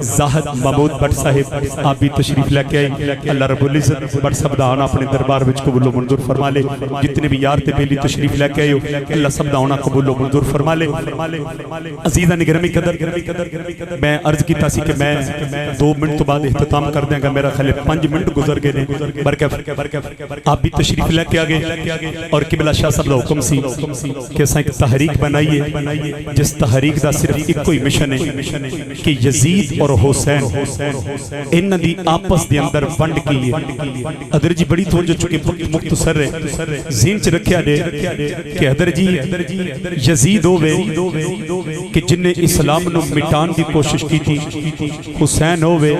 زاہد محمود بٹ صاحب آپ بھی تشریف لے کے آئے اللہ رب العزت بٹ سبدانا اپنے دربار وچ قبول و منظور فرما لے جتنے بھی یار تے بیلی تشریف لے کے آئے اللہ سبدانا قبول و منظور فرما لے عزیزان گرامی قدر میں عرض کی تاسی کہ میں 2 منٹ تو بعد اختتام کر دیں گا میرا خیال 5 منٹ گزر گئے نے برکت آپ بھی تشریف لے کے آگے اور قبلہ شاہ صاحب دا حکم سی کہ اساں ایک تحریک بنائیے جس تحریک دا صرف ایک کوئی مشن ہے کہ یزید اور حسین ان دی آپس دے اندر ونڈ کی حضرت جی بڑی توجہ چکے مختصر ہے ذہن چ رکھیا دے کہ حضرت جی یزید ہوے کہ جن نے اسلام نو مٹان دی کوشش کی تھی حسین ہوے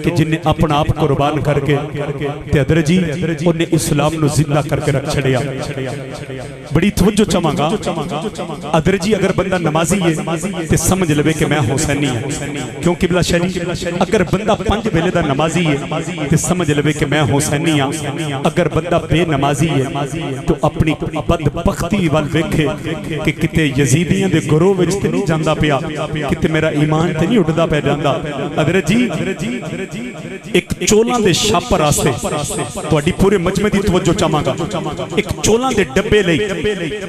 کہ جن نے اپنا آپ قربان کر کے تے حضرت جی انہیں اسلام نو زندہ کر کے رکھ چھڑیا بڑی توجہ چاہاں گا حضرت جی اگر بندہ نمازی ہے تے سمجھ لے کہ میں حسینی ہوں کیوں قبلہ شریف اگر بندہ 5 ویلے دا نمازی ہے تے سمجھ لے کہ میں حسینی ہوں اگر بندہ بے نمازی ہے تو اپنی بدبختی وال ویکھے کہ کتے یزیدیاں دے گروہ وچ تے نہیں جاندا پیا کتے میرا ایمان تے نہیں اٹھدا پیا جاندا حضرت جی ایک چولاں دے شاپر واسطے تہاڈی پورے مجمع دی توجہ چاہاں گا ایک چولاں دے ڈبے لئی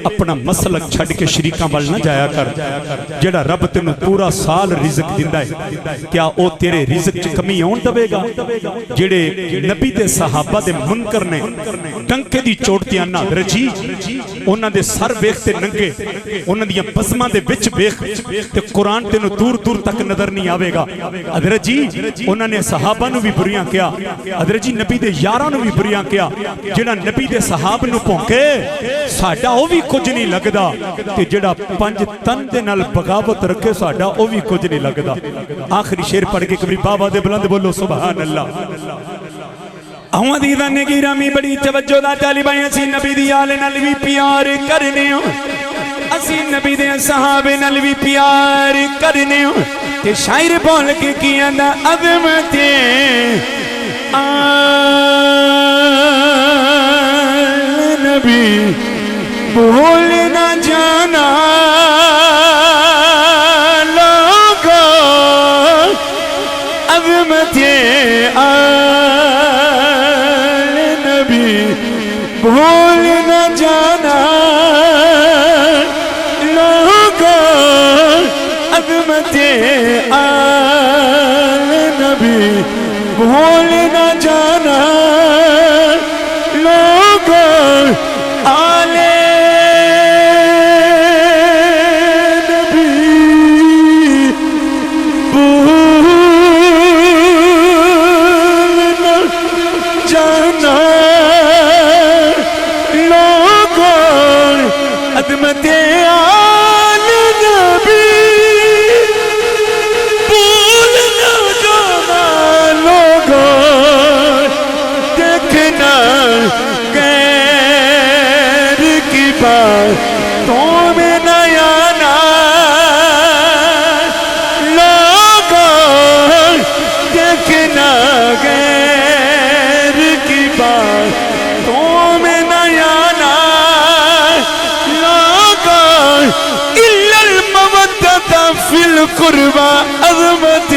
اپنا مسلک چھڈ کے شریکاں وال نہ جایا کر جڑا رب تینوں پورا سال رزق دیندا ہے کیا او تیرے رزق چ کمی اون دے گا جڑے نبی دے صحابہ دے منکر نے ڈنکے دی چوٹیاں نہ رجی انہاں دے سر ویکھ تے ننگے انہاں دیاں بزماں دے وچ ویکھ تے قرآن تینوں دور دور تک نظر نہیں آوے گا حضرت جی انہاں نے صحابہ نو بھی بریاں کیا حضرت جی نبی دے یاراں نو بھی بریاں کیا جڑا نبی دے صحاب نو پونکے ساڈا او بھی کچھ نہیں لگدا تے جڑا 5 تن دے نال بغاوت رکھے ساڈا او بھی کچھ نہیں لگدا آخری شعر پڑھ کے کبھی بابا دے بلند بولو سبحان اللہ اہوں عزیزان نے گرامی بڑی توجہ دا طالبائیں اسی نبی دی آل نال بھی پیار کرنے ہوں اسی نبی دے صحابے نال بھی پیار کرنے ہوں تے شاعر بول کے کیا دا عظمتیں نبی بھول نہ جانا لوگو عظمتیں نبی بھول نہ جانا لوگو عظمتیں نبی بھول نہ جانا لوگو آل نبی بھول نہ جانا لوگو عظمت آل نبی بھول نہ جانا لوگو دیکھنا غیر کی بات تو میں نیا نا لوگو دیکھنا غیر کی بات تو میں نیا نا لوگو الا المودۃ فی القربى عظمت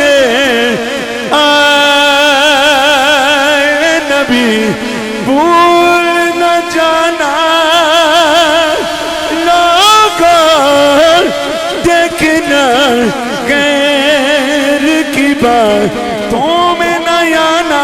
نبی بھول نہ جانا لوگو دیکھنا غیر کی بات تو میں نہ آنا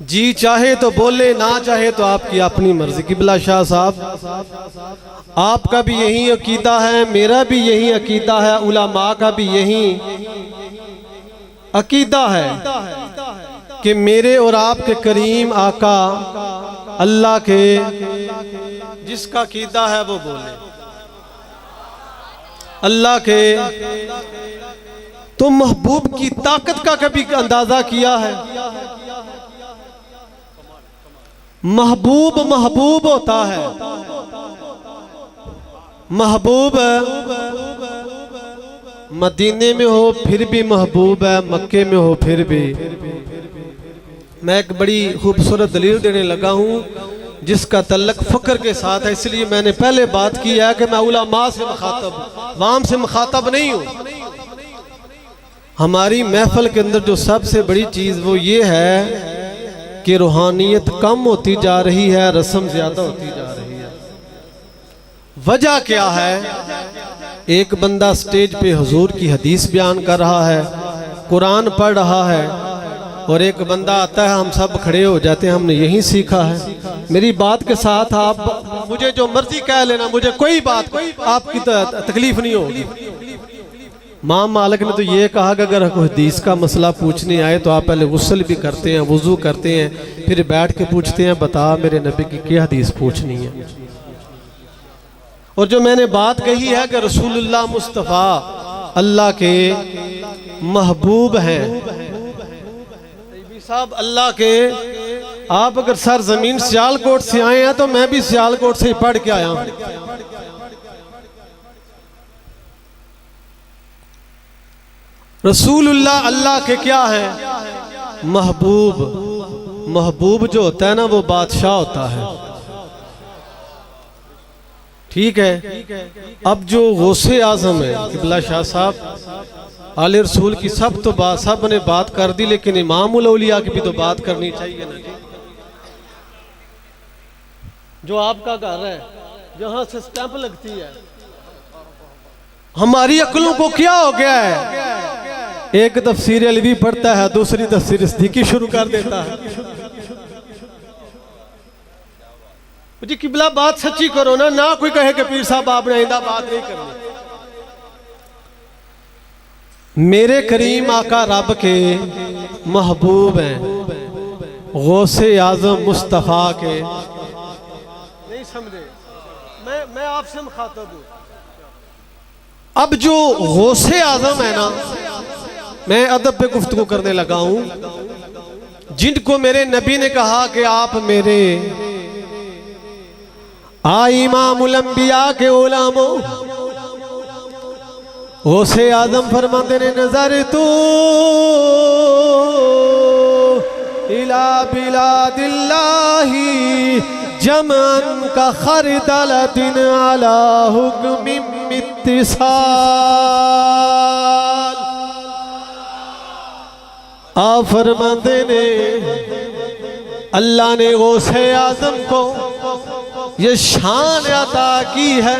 جی چاہے تو بولے، نہ چاہے تو آپ کی اپنی مرضی۔ قبلہ شاہ صاحب آپ کا بھی یہی عقیدہ ہے، میرا بھی یہی عقیدہ ہے، علماء کا بھی یہی عقیدہ ہے کہ میرے اور آپ کے کریم آقا اللہ کے جس کا عقیدہ ہے وہ بولے، اللہ کے۔ تو محبوب کی طاقت کا کبھی اندازہ کیا ہے؟ محبوب محبوب ہوتا ہے، محبوب مدینے میں ہو پھر بھی محبوب ہے، مکے میں ہو پھر بھی۔ میں ایک بڑی خوبصورت دلیل دینے لگا ہوں جس کا تعلق فقر کے ساتھ ہے، اس لیے میں نے پہلے بات کی ہے کہ میں علماء سے مخاطب ہوں، عوام سے مخاطب نہیں ہوں۔ ہماری محفل کے اندر جو سب سے بڑی چیز وہ یہ ہے کہ روحانیت کم ہوتی جا رہی ہے، رسم زیادہ ہوتی جا رہی ہے۔ وجہ کیا ہے؟ ایک بندہ سٹیج پہ حضور کی حدیث بیان کر رہا ہے، قرآن پڑھ رہا ہے، اور ایک بندہ آتا ہے، ہم سب کھڑے ہو جاتے ہیں، ہم نے یہی سیکھا ہے۔ میری بات کے ساتھ آپ مجھے جو مرضی کہہ لینا، مجھے کوئی بات آپ کی تکلیف نہیں ہوگی۔ امام مالک نے تو یہ کہا کہ اگر کوئی حدیث کا مسئلہ پوچھنے آئے تو آپ پہلے غسل بھی کرتے ہیں، وضو کرتے ہیں، پھر بیٹھ کے پوچھتے ہیں بتا میرے نبی کی کیا حدیث پوچھنی ہے۔ اور جو میں نے بات کہی ہے کہ رسول اللہ مصطفیٰ اللہ کے محبوب ہیں، صاحب اللہ کے، آپ اگر سرزمین سیالکوٹ سے آئے ہیں تو میں بھی سیالکوٹ سے ہی پڑھ کے آیا ہوں۔ رسول اللہ اللہ کے کیا ہے؟ محبوب۔ محبوب جو ہوتا ہے نا وہ بادشاہ ہوتا ہے، ٹھیک ہے۔ اب جو غوث اعظم ہے قبلہ شاہ صاحب آل رسول کی سب نے بات کر دی، لیکن امام الاولیاء کی بھی تو بات کرنی چاہیے نا جی۔ جو آپ کا گھر ہے جہاں سے سٹیمپ لگتی ہے، ہماری عقلوں کو کیا ہو گیا ہے؟ ایک تفسیر علوی پڑھتا ہے، دوسری تفسیر صدیقی شروع کر دیتا ہے۔ جی قبلہ بات سچی کرو نا، نہ کوئی کہے کہ پیر صاحب آپ نے آئندہ بات نہیں کرنی۔ میرے کریم آقا رب کے محبوب ہیں، غوث اعظم مصطفیٰ کے، نہیں سمجھے؟ میں آپ سے مخاطب ہوں۔ اب جو غوث اعظم ہے نا، میں ادب پہ گفتگو کرنے لگا ہوں، جن کو میرے نبی نے کہا کہ آپ میرے امام الانبیاء کے علماء، غوث اعظم فرماتے نے نظر تو الى بلاد اللہ جمعن کا خردلت علی حکم اتصال۔ آپ فرماتے نے اللہ نے غوث اعظم کو یہ شان عطا کی ہے،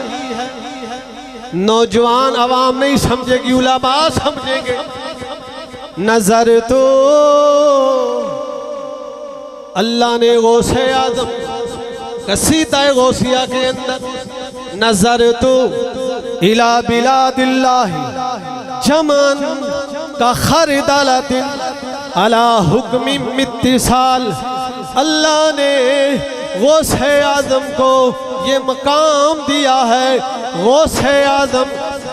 نوجوان عوام نہیں سمجھے گی، علماء سمجھیں گے۔ نظر تو اللہ نے غوث اعظم قصیدہ غوثیہ کے اندر نظر تو الى بلاد اللہ جمعن کا خردلت علی حکم اتصال، اللہ نے غوث اعظم کو یہ مقام دیا ہے۔ غوث اعظم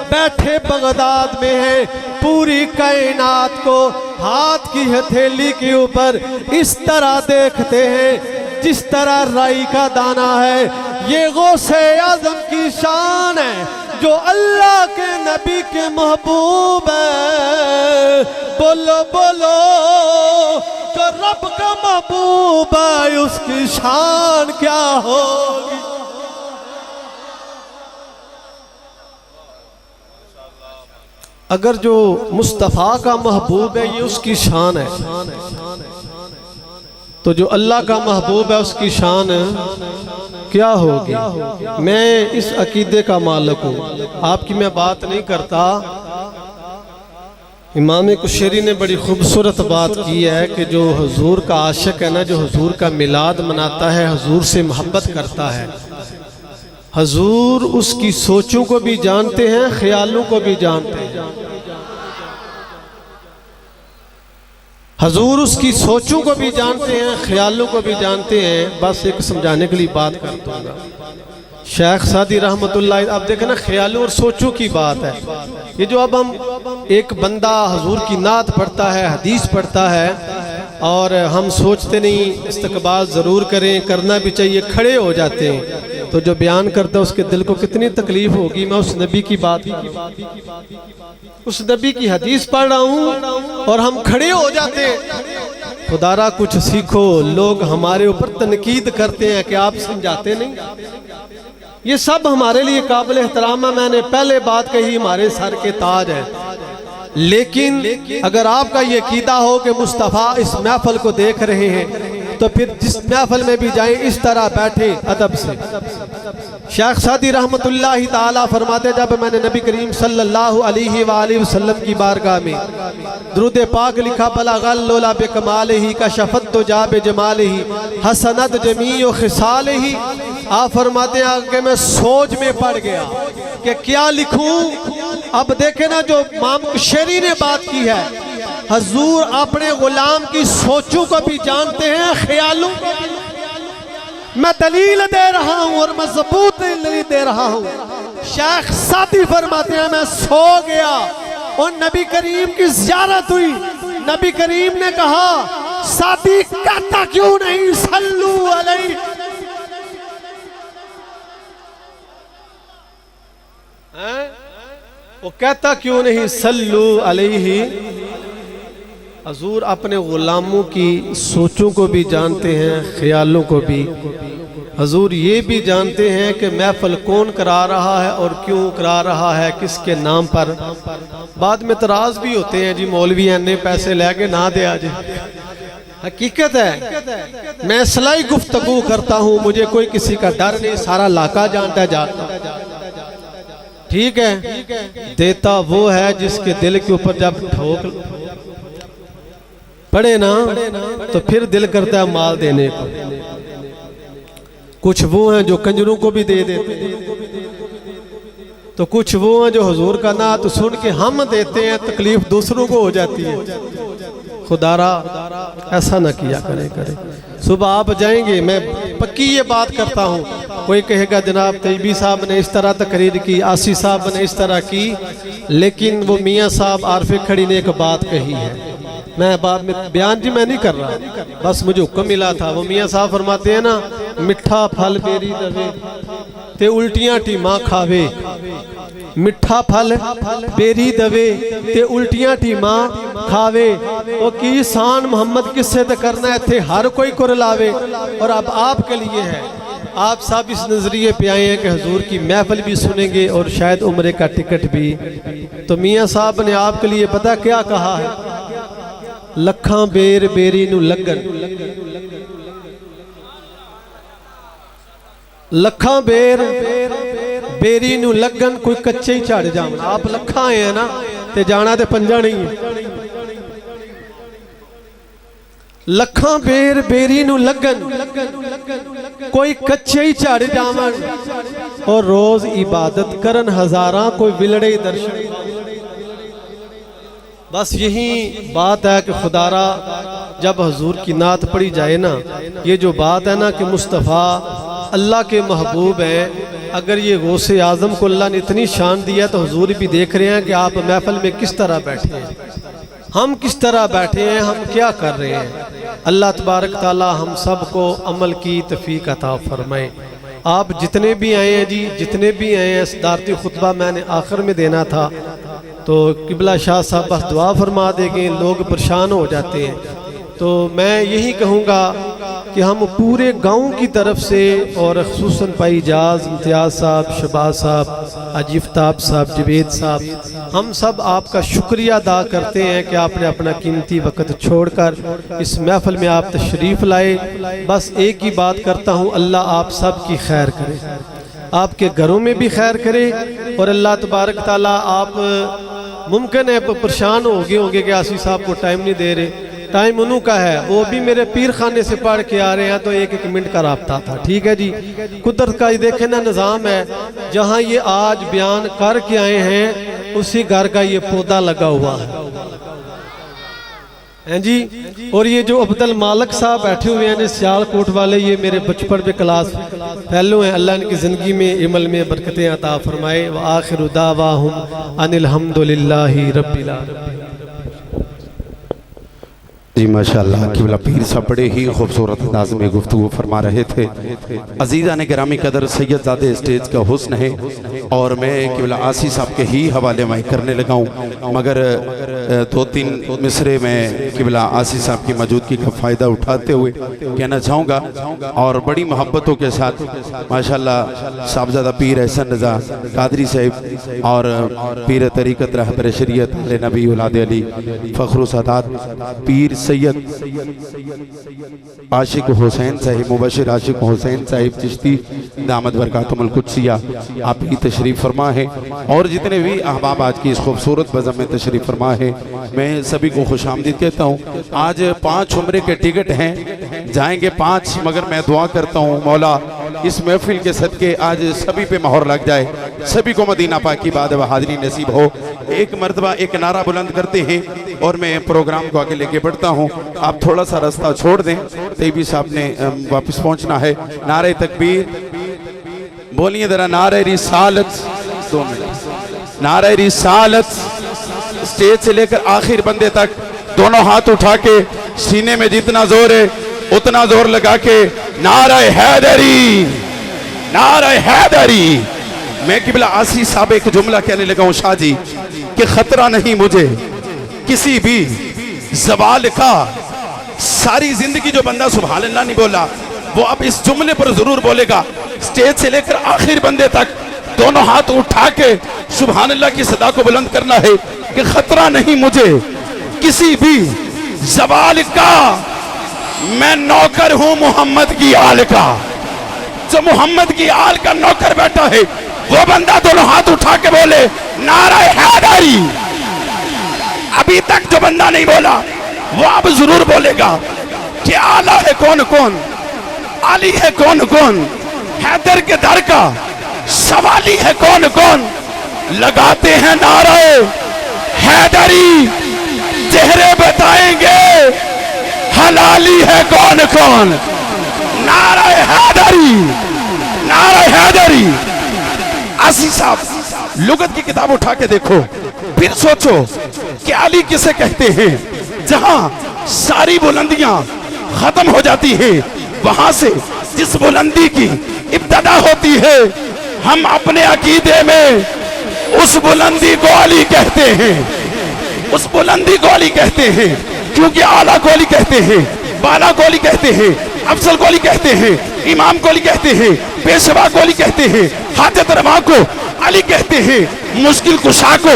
بیٹھے بغداد میں ہیں، پوری کائنات کو ہاتھ کی ہتھیلی کے اوپر اس طرح دیکھتے ہیں جس طرح رائی کا دانہ ہے۔ یہ غوث اعظم کی شان ہے جو اللہ کے نبی کے محبوب ہے۔ بولو بولو، جو رب کا محبوب ہے اس کی شان کیا ہوگی؟ اگر جو مصطفیٰ کا محبوب ہے یہ اس کی شان ہے، تو جو اللہ کا محبوب ہے اس کی شان کیا ہوگی؟ میں اس عقیدے کا مالک ہوں، آپ کی میں بات نہیں کرتا۔ امام کشیری نے بڑی خوبصورت بات کی ہے کہ جو حضور کا عاشق ہے نا، جو حضور کا میلاد مناتا ہے، حضور سے محبت کرتا ہے، حضور اس کی سوچوں کو بھی جانتے ہیں، خیالوں کو بھی جانتے ہیں۔ حضور اس کی سوچوں کو بھی جانتے ہیں، خیالوں کو بھی جانتے ہیں۔ بس ایک سمجھانے کے لیے بات کرتا ہوں گا۔ شیخ سعدی رحمت اللہ، اب دیکھیں نا، خیالوں اور سوچوں کی بات ہے۔ یہ جو اب ہم ایک بندہ حضور کی نعت پڑھتا ہے، حدیث پڑھتا ہے، اور ہم سوچتے نہیں، استقبال ضرور کریں، کرنا بھی چاہیے، کھڑے ہو جاتے ہیں، تو جو بیان کرتا ہے اس کے دل کو کتنی تکلیف ہوگی۔ میں اس نبی کی بات، اس نبی کی حدیث پڑھ رہا ہوں اور ہم کھڑے ہو جاتے ہیں۔ خدا را کچھ سیکھو، لوگ ہمارے اوپر تنقید کرتے ہیں کہ آپ سمجھاتے نہیں۔ یہ سب ہمارے لیے قابل احترام ہے، میں نے پہلے بات کہی، ہمارے سر کے تاج ہے۔ لیکن اگر آپ کا یہ عقیدہ ہو کہ مصطفیٰ اس محفل کو دیکھ رہے ہیں، تو پھر جس محفل میں بھی جائیں اس طرح بیٹھیں ادب سے۔ شیخ سعدی رحمت اللہ تعالیٰ فرماتے ہیں، جب میں نے نبی کریم صلی اللہ علیہ وآلہ وسلم کی بارگاہ میں درود پاک لکھا، بلغ اللولا بکمالہ کشفت دجا بجمالہ حسنت جمیع خصالہ، آپ فرماتے ہیں کہ میں سوچ میں پڑ گیا کہ کیا لکھوں۔ اب دیکھیں نا، جو امام کشیری نے بات کی ہے، حضور اپنے غلام کی سوچوں کو بھی جانتے ہیں، خیالوں کو بھی۔ میں دلیل دے رہا ہوں اور میں ثبوت دلیل دے رہا ہوں۔ شیخ سعدی فرماتے ہیں میں سو گیا اور نبی کریم کی زیارت ہوئی، نبی کریم نے کہا سعدی کہتا کیوں نہیں صلو علیہ، وہ کہتا کیوں نہیں صلو علیہ۔ حضور اپنے غلاموں کی سوچوں کو بھی جانتے ہیں، خیالوں کو بھی۔ حضور یہ بھی جانتے ہیں کہ محفل کون کرا رہا ہے اور کیوں کرا رہا ہے، کس کے نام پر۔ بعد میں اعتراض بھی ہوتے ہیں، جی مولوی نے پیسے لے کے نہ دیا جی۔ حقیقت ہے میں اصلاحی گفتگو کرتا ہوں، مجھے کوئی کسی کا ڈر نہیں، سارا علاقہ جانتا جاتا۔ ٹھیک ہے، دیتا وہ ہے جس کے دل کے اوپر جب ٹھوک پڑے نا تو پھر دل کرتا ہے مال دینے کو۔ کچھ وہ ہیں جو کنجروں کو بھی دے دیتے ہیں، تو کچھ وہ ہیں جو حضور کا نعت سن کے ہم دیتے ہیں، تکلیف دوسروں کو ہو جاتی ہے۔ خدا را ایسا نہ کیا کرے۔ صبح آپ جائیں گے، میں پکی یہ بات کرتا ہوں، کوئی کہے گا جناب طیبی صاحب نے اس طرح تقریر کی، آسی صاحب نے اس طرح کی، لیکن وہ میاں صاحب عارف کھڑی نے ایک بات کہی ہے، میں بعد میں بیان جی میں نہیں کر رہا، بس مجھے حکم ملا تھا۔ وہ میاں صاحب فرماتے ہیں نا، مٹھا پھل بیری دوے تے الٹیاں ٹیماں کھاوے، مٹھا پھل بیری دوے تے الٹیاں ٹیماں کھاوے، وہ کی سان محمد کس سے کرنا ہے تھے ہر کوئی کو رلاوے۔ اور اب آپ کے لیے ہے، آپ سب اس نظریے پہ آئے ہیں کہ حضور کی محفل بھی سنیں گے اور شاید عمرے کا ٹکٹ بھی۔ تو میاں صاحب نے آپ کے لیے پتہ کیا کہا ہے؟ لکھاں بیر بیری نو لگن، لکھاں بیر بیری نو لگن، کوئی کچے ہی چاڑ جانا۔ آپ لکھاں آئے ہیں نا تے جانا تے پنجا نہیں ہے۔ لکھاں بیر بیری نو لگن، کوئی کچے ہی چاڑ جانا، اور روز عبادت کرن ہزاراں، کوئی ولڑے درشن۔ بس یہی بات ہے کہ خدا را جب حضور کی نعت پڑھی جائے نا، یہ جو بات ہے نا کہ مصطفیٰ اللہ کے محبوب ہیں، اگر یہ غوث اعظم کو اللہ نے اتنی شان دیا تو حضور بھی دیکھ رہے ہیں کہ آپ محفل میں کس طرح بیٹھے ہیں، ہم کس طرح بیٹھے ہیں، ہم کیا کر رہے ہیں۔ اللہ تبارک تعالی ہم سب کو عمل کی توفیق عطا فرمائے۔ آپ جتنے بھی آئے ہیں جی، جتنے بھی آئے ہیں، صدارتی خطبہ میں نے آخر میں دینا تھا، تو قبلہ شاہ صاحب بس دعا فرما دے گے، لوگ پریشان ہو جاتے ہیں۔ تو میں یہی کہوں گا کہ ہم پورے گاؤں کی طرف سے، اور خصوصاً بھائی اجاز، امتیاز صاحب، شباز صاحب، حاجی افتاب صاحب، جوید صاحب، ہم سب آپ کا شکریہ ادا کرتے ہیں کہ آپ نے اپنا قیمتی وقت چھوڑ کر اس محفل میں آپ تشریف لائے۔ بس ایک ہی بات کرتا ہوں، اللہ آپ سب کی خیر کرے، آپ کے گھروں میں بھی خیر کرے، اور اللہ تبارک تعالیٰ آپ ممکن ہے پریشان ہو گئے ہوں گے کہ آسی صاحب کو ٹائم نہیں دے رہے، ٹائم انہوں کا ہے، وہ بھی میرے پیر خانے سے پڑھ کے آ رہے ہیں، تو 1-1 منٹ کا رابطہ تھا، ٹھیک ہے جی۔ قدرت کا یہ دیکھیں نا نظام ہے، جہاں یہ آج بیان کر کے آئے ہیں اسی گھر کا یہ پودا لگا ہوا ہے جی۔ اور یہ جو عبد المالک صاحب بیٹھے ہوئے ہیں سیال کوٹ والے، یہ میرے بچپن پہ کلاس پہلو ہیں، اللہ ان کی زندگی میں عمل میں برکتیں عطا فرمائے۔ وآخر دعواہم ان الحمدللہ رب العالمین۔ جی ماشاءاللہ قبلہ پیر صاحب بڑے ہی خوبصورت انداز میں گفتگو فرما رہے تھے۔ عزیزان گرامی قدر سید زادہ اسٹیج کا حسن ہے، اور میں قبلہ آسی صاحب کے ہی حوالے میں کرنے لگا ہوں، مگر 2-3 مصرے میں قبلہ آسی صاحب کی موجودگی کا فائدہ اٹھاتے ہوئے کہنا چاہوں گا، اور بڑی محبتوں کے ساتھ ماشاءاللہ صاحبزادہ پیر احسن رضا قادری صاحب اور پیر طریقت رہبر شریعت علیہ نبی اولاد علی فخر و سعادت پیر سید عاشق حسین صاحب مبشر عاشق حسین صاحب چشتی دامت برکاتہم القدسیہ آپ ہی تشریف فرما ہے، اور جتنے بھی احباب آج کی اس خوبصورت بزم میں تشریف فرما ہے، میں سبھی کو خوش آمدید کہتا ہوں۔ آج 5 عمرے کے ٹکٹ ہیں، جائیں گے 5، مگر میں دعا کرتا ہوں مولا اس محفل کے صدقے آج سبھی پہ مہر لگ جائے، سبھی کو مدینہ پاک کی بعد حاضری نصیب ہو۔ ایک مرتبہ ایک نعرہ بلند کرتے ہیں اور میں پروگرام کو آگے لے کے بڑھتا ہوں، آپ تھوڑا سا رستہ چھوڑ دیں، طیبی صاحب نے واپس پہنچنا ہے۔ نعرہ تکبیر بولیے ذرا، نعرہ رسالت، 2 منٹ، نعرہ رسالت، اسٹیج سے لے کر آخر بندے تک دونوں ہاتھ اٹھا کے سینے میں جتنا زور ہے اتنا زور لگا کے نعرہ حیدری، نعرہ حیدری۔ میں قبلہ آسی صاحب ایک جملہ کہنے لگا ہوں شاہ جی کہ خطرہ نہیں مجھے کسی بھی زوال کا، ساری زندگی جو بندہ سبحان اللہ نہیں بولا وہ اب اس جملے پر ضرور بولے گا۔ سٹیج سے لے کر آخر بندے تک دونوں ہاتھ اٹھا کے سبحان اللہ کی صدا کو بلند کرنا ہے کہ خطرہ نہیں مجھے کسی بھی زوال کا، میں نوکر ہوں محمد کی آل کا۔ جو محمد کی آل کا نوکر بیٹھا ہے وہ بندہ دونوں ہاتھ اٹھا کے بولے نعرہ حیدری۔ ابھی تک جو بندہ نہیں بولا وہ اب ضرور بولے گا کہ آلہ ہے کون کون، علی ہے کون کون، حیدر کے در کا سوالی ہے کون کون، لگاتے ہیں نعرہ حیدری، چہرے بتائیں گے حلالی ہے کون کون، نعرہ حیدری، نعرہ حیدری۔ عزیز صاحب لغت کی کتاب اٹھا کے دیکھو، پھر سوچو کہ علی کسے کہتے ہیں۔ جہاں ساری بلندیاں ختم ہو جاتی ہیں وہاں سے جس بلندی کی ابتدا ہوتی ہے ہم اپنے عقیدے میں اس بلندی کو علی کہتے ہیں، اس بلندی کو علی کہتے ہیں، کیونکہ اعلیٰ کو علی کہتے ہیں، بالا کو علی کہتے ہیں، افضل کو علی کہتے ہیں، امام کو علی کہتے ہیں، پیشوا کو علی کہتے ہیں، حاجت روا کو علی کہتے ہیں، مشکل کشا کو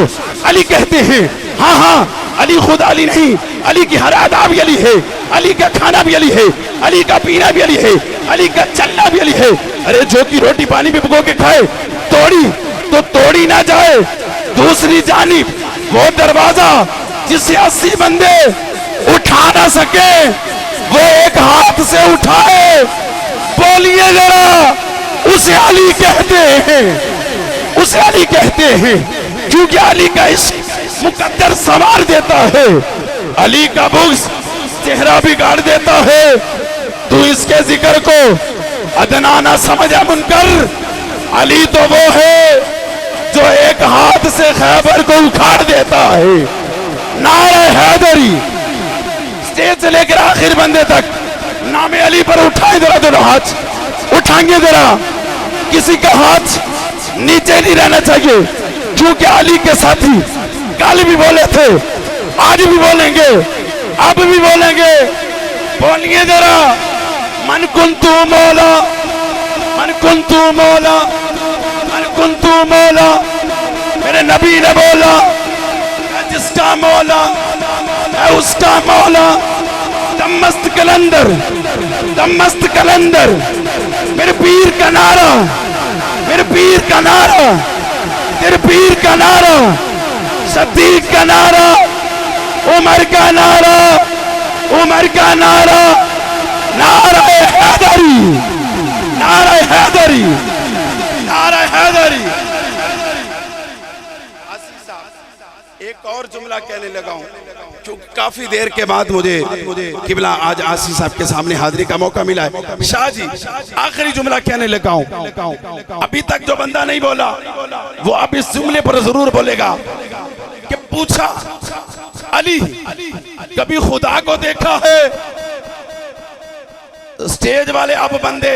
علی کہتے ہیں۔ ہاں ہاں علی خود علی نہیں، علی کی ہر ادا بھی علی ہے، علی کا کھانا بھی علی ہے، علی کا پینا بھی علی ہے، علی کا چلنا بھی علی ہے۔ ارے جو کی روٹی پانی بھی بھگو کے کھائے توڑی تو توڑی نہ جائے، دوسری جانب وہ دروازہ جسے 80 بندے اٹھا نہ سکے وہ ایک ہاتھ سے اٹھائے، بولیے ذرا، اسے علی کہتے ہیں، اسے علی کہتے ہیں، کیونکہ علی کا عشق مقدر سنوار دیتا ہے، علی کا بغض چہرہ بگاڑ دیتا ہے۔ تو اس کے ذکر کو ادنا نہ سمجھا منکر، علی تو وہ ہے جو ایک ہاتھ سے خیبر کو اکھاڑ دیتا ہے۔ نعرہ حیدری، سٹیج سے لے کر آخر بندے تک نام علی پر اٹھائیں ذرا دونوں ہاتھ، اٹھائیں گے ذرا، کسی کا ہاتھ نیچے نہیں رہنا چاہیے، کیونکہ علی کے ساتھی کل بھی بولے تھے، آج بھی بولیں گے، اب بھی بولیں گے، بولیے ذرا، من کنتو مولا، من کنتو مولا، من کنتو مولا، میرے نبی نے بولا میں جس کا مولا میں اس کا مولا۔ دمست کلندر، دمست کلندر، میرے پیر کا نعرہ، میرے پیر کا نعرہ، تیرے پیر کا نعرہ، صدیق کا نعرہ، عمر کا نعرہ، عمر کا نعرہ، نعرہ حیدری، نعرہ حیدری، نعرہ حیدری۔ ایک اور جملہ کہنے لگا ہوں کیونکہ کافی دیر کے بعد مجھے قبلہ آج آسی صاحب کے سامنے حاضری کا موقع ملا ہے۔ شاہ جی آخری جملہ کہنے لگا ہوں، ابھی تک جو بندہ نہیں بولا وہ اب اس جملے پر ضرور بولے گا کہ پوچھا علی کبھی خدا کو دیکھا ہے؟ سٹیج والے اب بندے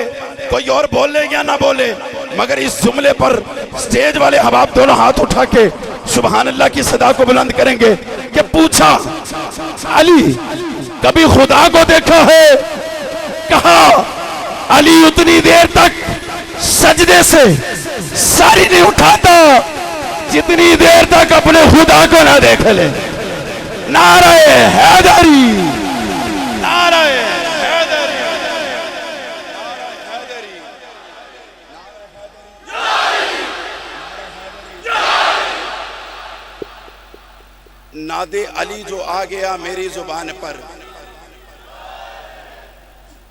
کوئی اور بولے یا نہ بولے مگر اس جملے پر سٹیج والے حباب دونوں ہاتھ اٹھا کے سبحان اللہ کی صدا کو بلند کریں گے کہ پوچھا علی کبھی خدا کو دیکھا ہے؟ کہا علی اتنی دیر تک سجدے سے ساری نہیں اٹھاتا جتنی دیر تک اپنے خدا کو نہ دیکھ لے۔ نعرہ حیدری، نعرہ حیدری، ناد علی جو آ گیا میری زبان پر،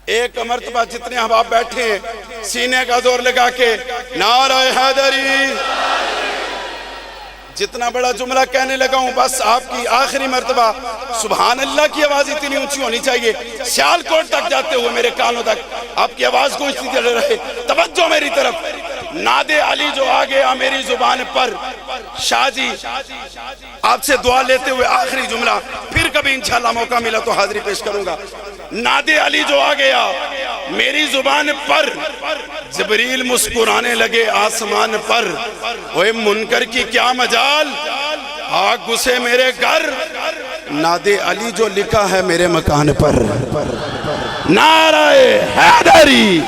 ایک مرتبہ جتنے احباب بیٹھے ہیں سینے کا زور لگا کے نعرہ حیدری، جتنا بڑا جملہ کہنے لگا ہوں بس آپ کی آخری مرتبہ سبحان اللہ کی آواز اتنی اونچی ہونی چاہیے سیالکوٹ تک جاتے ہوئے میرے کانوں تک آپ کی آواز گونجتی رہے۔ توجہ میری طرف، ناد علی جو آ گیا میری زبان پر۔ شاہ جی آپ سے دعا لیتے ہوئے آخری جملہ، پھر کبھی انشاءاللہ موقع ملا تو حاضری پیش کروں گا۔ ناد علی جو آ گیا میری زبان پر، جبریل مسکرانے لگے آسمان پر، اوے منکر کی کیا مجال، آگ گھسے میرے گھر، ناد علی جو لکھا ہے میرے مکان پر۔ نعرہ حیدری۔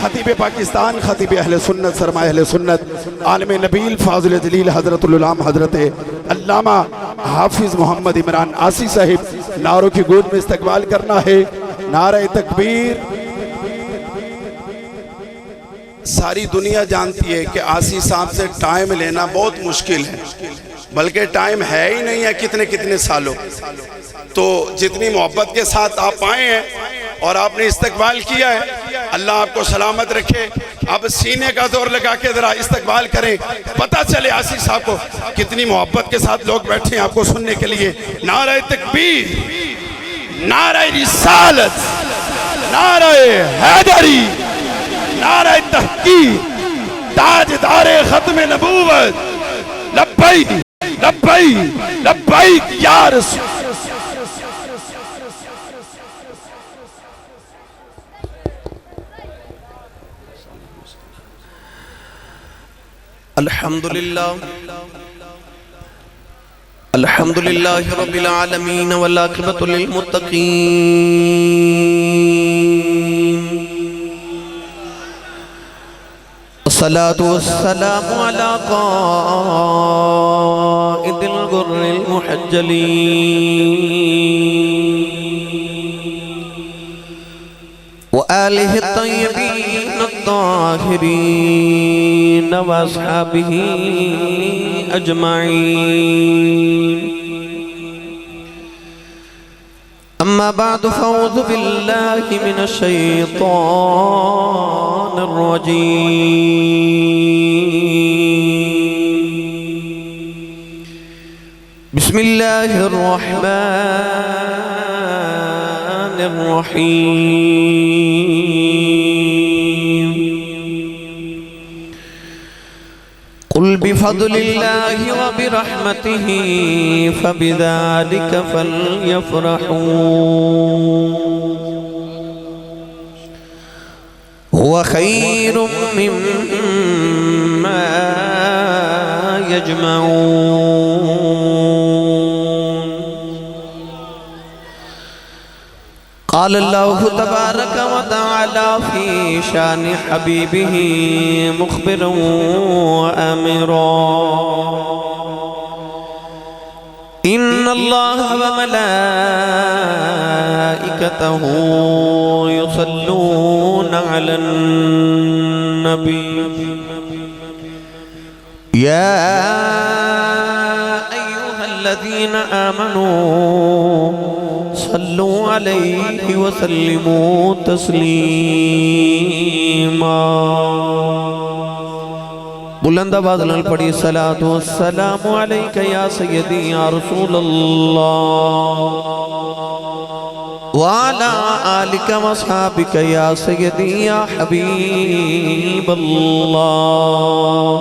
خطیب پاکستان، خطیب اہل سنت، سرمایہ اہل سنت، عالم نبیل، فاضل جلیل، حضرت العلام حضرت علامہ حافظ محمد عمران آسی صاحب نعروں کی گود میں استقبال کرنا ہے۔ نعرہ تکبیر۔ ساری دنیا جانتی ہے کہ آسی صاحب سے ٹائم لینا بہت مشکل ہے، بلکہ ٹائم ہے ہی نہیں ہے کتنے سالوں، تو جتنی محبت کے ساتھ آپ آئے ہیں اور آپ نے استقبال کیا ہے، اللہ آپ کو سلامت رکھے۔ اب سینے کا زور لگا کے ذرا استقبال کریں، پتہ چلے آسی صاحب کو کتنی محبت کے ساتھ لوگ بیٹھے ہیں آپ کو سننے کے لیے۔ نعرہ تکبیر، نعرہ رسالت، نعرہ حیدری، نعرہ تحقیق، تاجدار ختم نبوت، لبیک لبیک لبیک یا رسول۔ الحمدللہ الحمدللہ رب العالمین والعاقبۃ للمتقین، الصلاة والسلام علی قائد الغر المحجلین وآلہ الطیبین الطاہرین واصحابہ اجمعین، اما بعد فاعوذ باللہ من الشیطان الرجیم، بسم اللہ الرحمن الرحیم، قل بفضل اللہ وبرحمتہ فبذلک فلیفرحوا هو خیر مما یجمعون۔ قال اللہ تبارک و تعالی فی شان حبیبہ مخبرا و آمرا، ان اللہ و ملائکتہ یصلون علی النبی، یا ایہا الذين آمنوا صلوا عليه وسلموا تسلیما بلند آواز نال پڑھی صلاۃ والسلام علیک یا سیدی یا رسول اللہ وعلى آلك وصحابك يا سيدي يا حبيب الله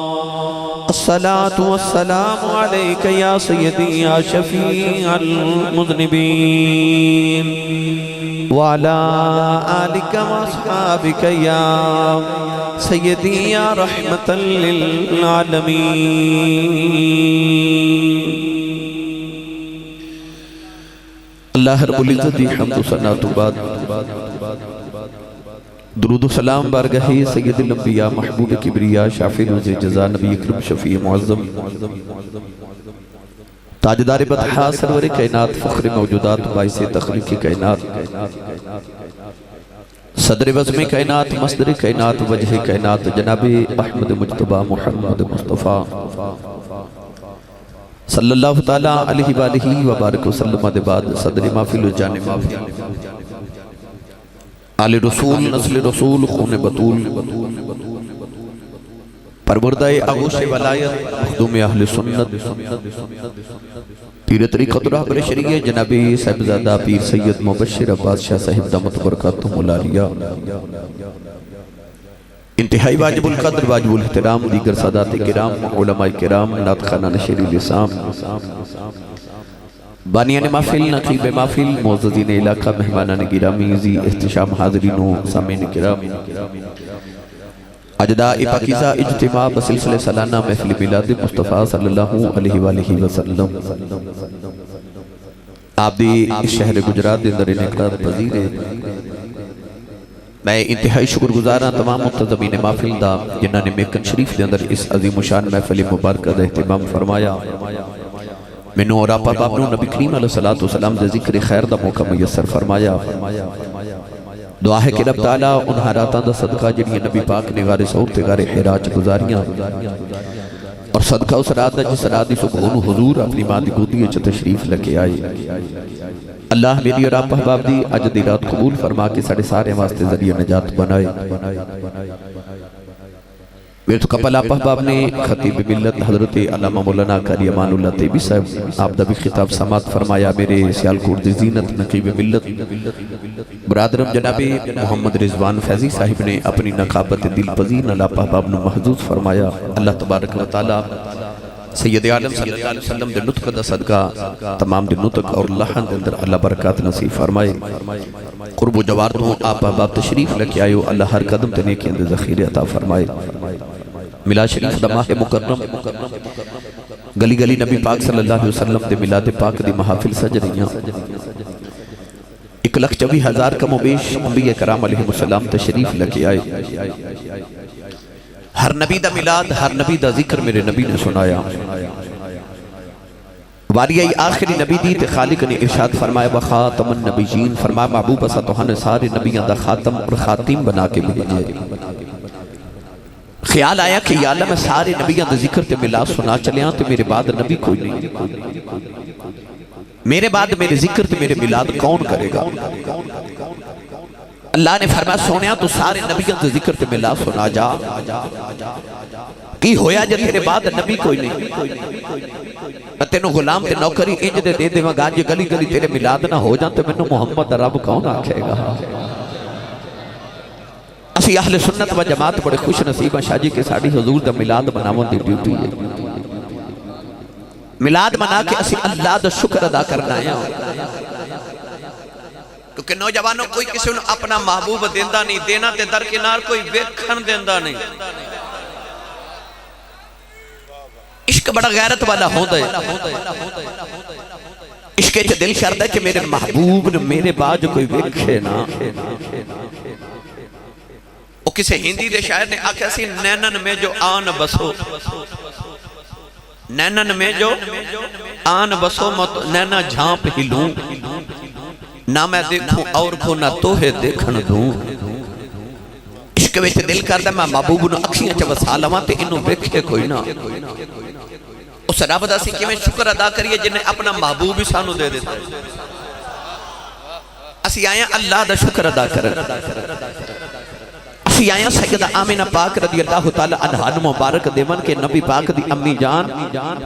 الصلاة والسلام عليك يا سيدي يا شفيع المذنبين وعلى آلك وصحابك يا سيدي يا رحمة للعالمين اللہ رب العزت دی حمد و ثنا تو بعد درود و سلام بارگاہ سید الانبیاء محبوب کبریا شافع روز جزا نبی اکرم شفیع معظم تاجدار بطحا سرور کائنات فخر موجودات باعث تخلیق کائنات صدر وزم کائنات مصدر کائنات وجہ کائنات جناب احمد مجتبہ محمد مصطفیٰ صلی اللہ تعالیٰ علیہ وآلہ وبارک وسلم دے بعد صدر محفل جانب آل رسول نسل رسول خون بطول پروردہ آغوش ولایت مخدوم اہل سنت پیر طریقت رہبر شریعہ جناب صاحبزادہ پیر سید مبشر عباس شاہ صاحب دامت برکاتہم العالیہ انتہائی واجب القدر واجب الاحترام دیگر سادات کرام علماء کرام نات خانہ شریع لسام بانیان محفل نقیب محفل معززین علاقہ مہمانان گرامی زی احتشام حاضرین و سامین کرام اجداء پاکیزہ اجتماع بسلسلہ سالانہ محفل میلاد مصطفیٰ صلی اللہ علیہ وآلہ وسلم آپ دی شہر گجرات دے اندر انعقاد پذیر ہے میں انتہائی شکر گزارا تمام منتظمین محفل دا جنہاں نے میکن شریف دے اندر اس عظیم و شان محفل مبارکہ دا اہتمام فرمایا منو اور آپا بابنو نبی کریم علیہ السلام دے ذکر خیر دا موقع میسر فرمایا دعا ہے کہ رب تعالیٰ ان حراتاں دا صدقہ جنہی نبی پاک نے غار سعور تے غار حراج گزاریاں اور صدقہ اس رات دا جس رات دی سکون حضور اپنی ماں دی گودی اچھ تشریف لکے آئی اللہ میری اور آپ احباب دی اج دی رات قبول فرما کے ساڑھے سارے واسطے ذریعہ نجات بنائے میرے تو کپل آپ احباب نے خطیب ملت حضرت علامہ مولانا قاری امان اللہ طیبی صاحب آپ دا بھی خطاب سماعت فرمایا میرے سیالکوٹ دی زینت نقیب ملت برادرم جناب محمد رضوان فیضی صاحب نے اپنی نقابت دل پذیر اللہ احباب نے محضوظ فرمایا اللہ تبارک و تعالی سید عالم صلی اللہ علیہ وسلم دے نطق دا صدقہ تمام دے نطق اور لحن دے اندر اللہ برکات نصیب فرمائے قرب و جوار دوں آپ احباب تشریف لکے آئے اللہ ہر قدم تے نیکی اندر ذخیر عطا فرمائے ملاد شریف دا ماہ مکرم گلی گلی نبی پاک صلی اللہ علیہ وسلم دے ملاد پاک دی محافل سج رہیاں 1,24,000 کم و بیش انبیاء کرام علیہ السلام تشریف لکے آئے ہر نبی دا ملاد ہر نبی دا ذکر میرے نبی نے سنایا واریہ آخری نبی دی تے خالق نے ارشاد فرمایا وخاتم النبیین فرمایا محبوب اسا تو ہنے سارے نبیان دا خاتم اور خاتم بنا کے بھیجے خیال آیا کہ یا اللہ میں سارے نبیان دا ذکر تے ملاد سنا چلے ہاں تو میرے بعد نبی کوئی نہیں میرے بعد میرے ذکر تے میرے ملاد کون کرے گا اللہ نے فرمایا سونیا تو سارے نبیان دا ذکر تے ملاد سنا جا کی ہویا جا تیرے بعد نبی کوئی نہیں تینو غلام تے نوکری انج دے دے دے مگان جے گلی گلی تیرے ملاد نہ ہو جان تو منو محمد رب کون آکھے گا اسی اہل سنت و جماعت بڑے خوش نصیب ہیں شاہ جی کے ساڑی حضور دا ملاد بناون دی ڈیوٹی ہے ملاد بنا کے اسی اللہ دا شکر ادا کرنا ہے کیونکہ نوجوانوں کوئی کسی نے اپنا محبوب دیندہ نہیں دینا تے درکنار کوئی ویکھن دیندہ نہیں عشق بڑا غیرت والا ہوندہ ہے عشق کے دل شرد ہے کہ میرے محبوب نے میرے بعد کوئی ویکھے نا وہ کسی ہندی دے شاعر نے آکھا سی نینن میں جو آن بسو نینن میں جو آن بسو مت نینا جھانپ ہی لوں نہ میں دیکھوں اور کو نہ توہے دیکھن دوں عشق ویچ دل کردہ میں محبوب نو اکھیاں چا وسالواں تے انو ویکھے کوئی نہ اس رب دا سی کیویں شکر ادا کریے جنہیں اپنا محبوب ہی سانو دے دیتا ہے. اسی آئے اللہ دا شکر ادا کرن. اسی آئے سیدہ آمینہ پاک رضی اللہ تعالی عنہ مبارک دیون کے نبی پاک دی امی جان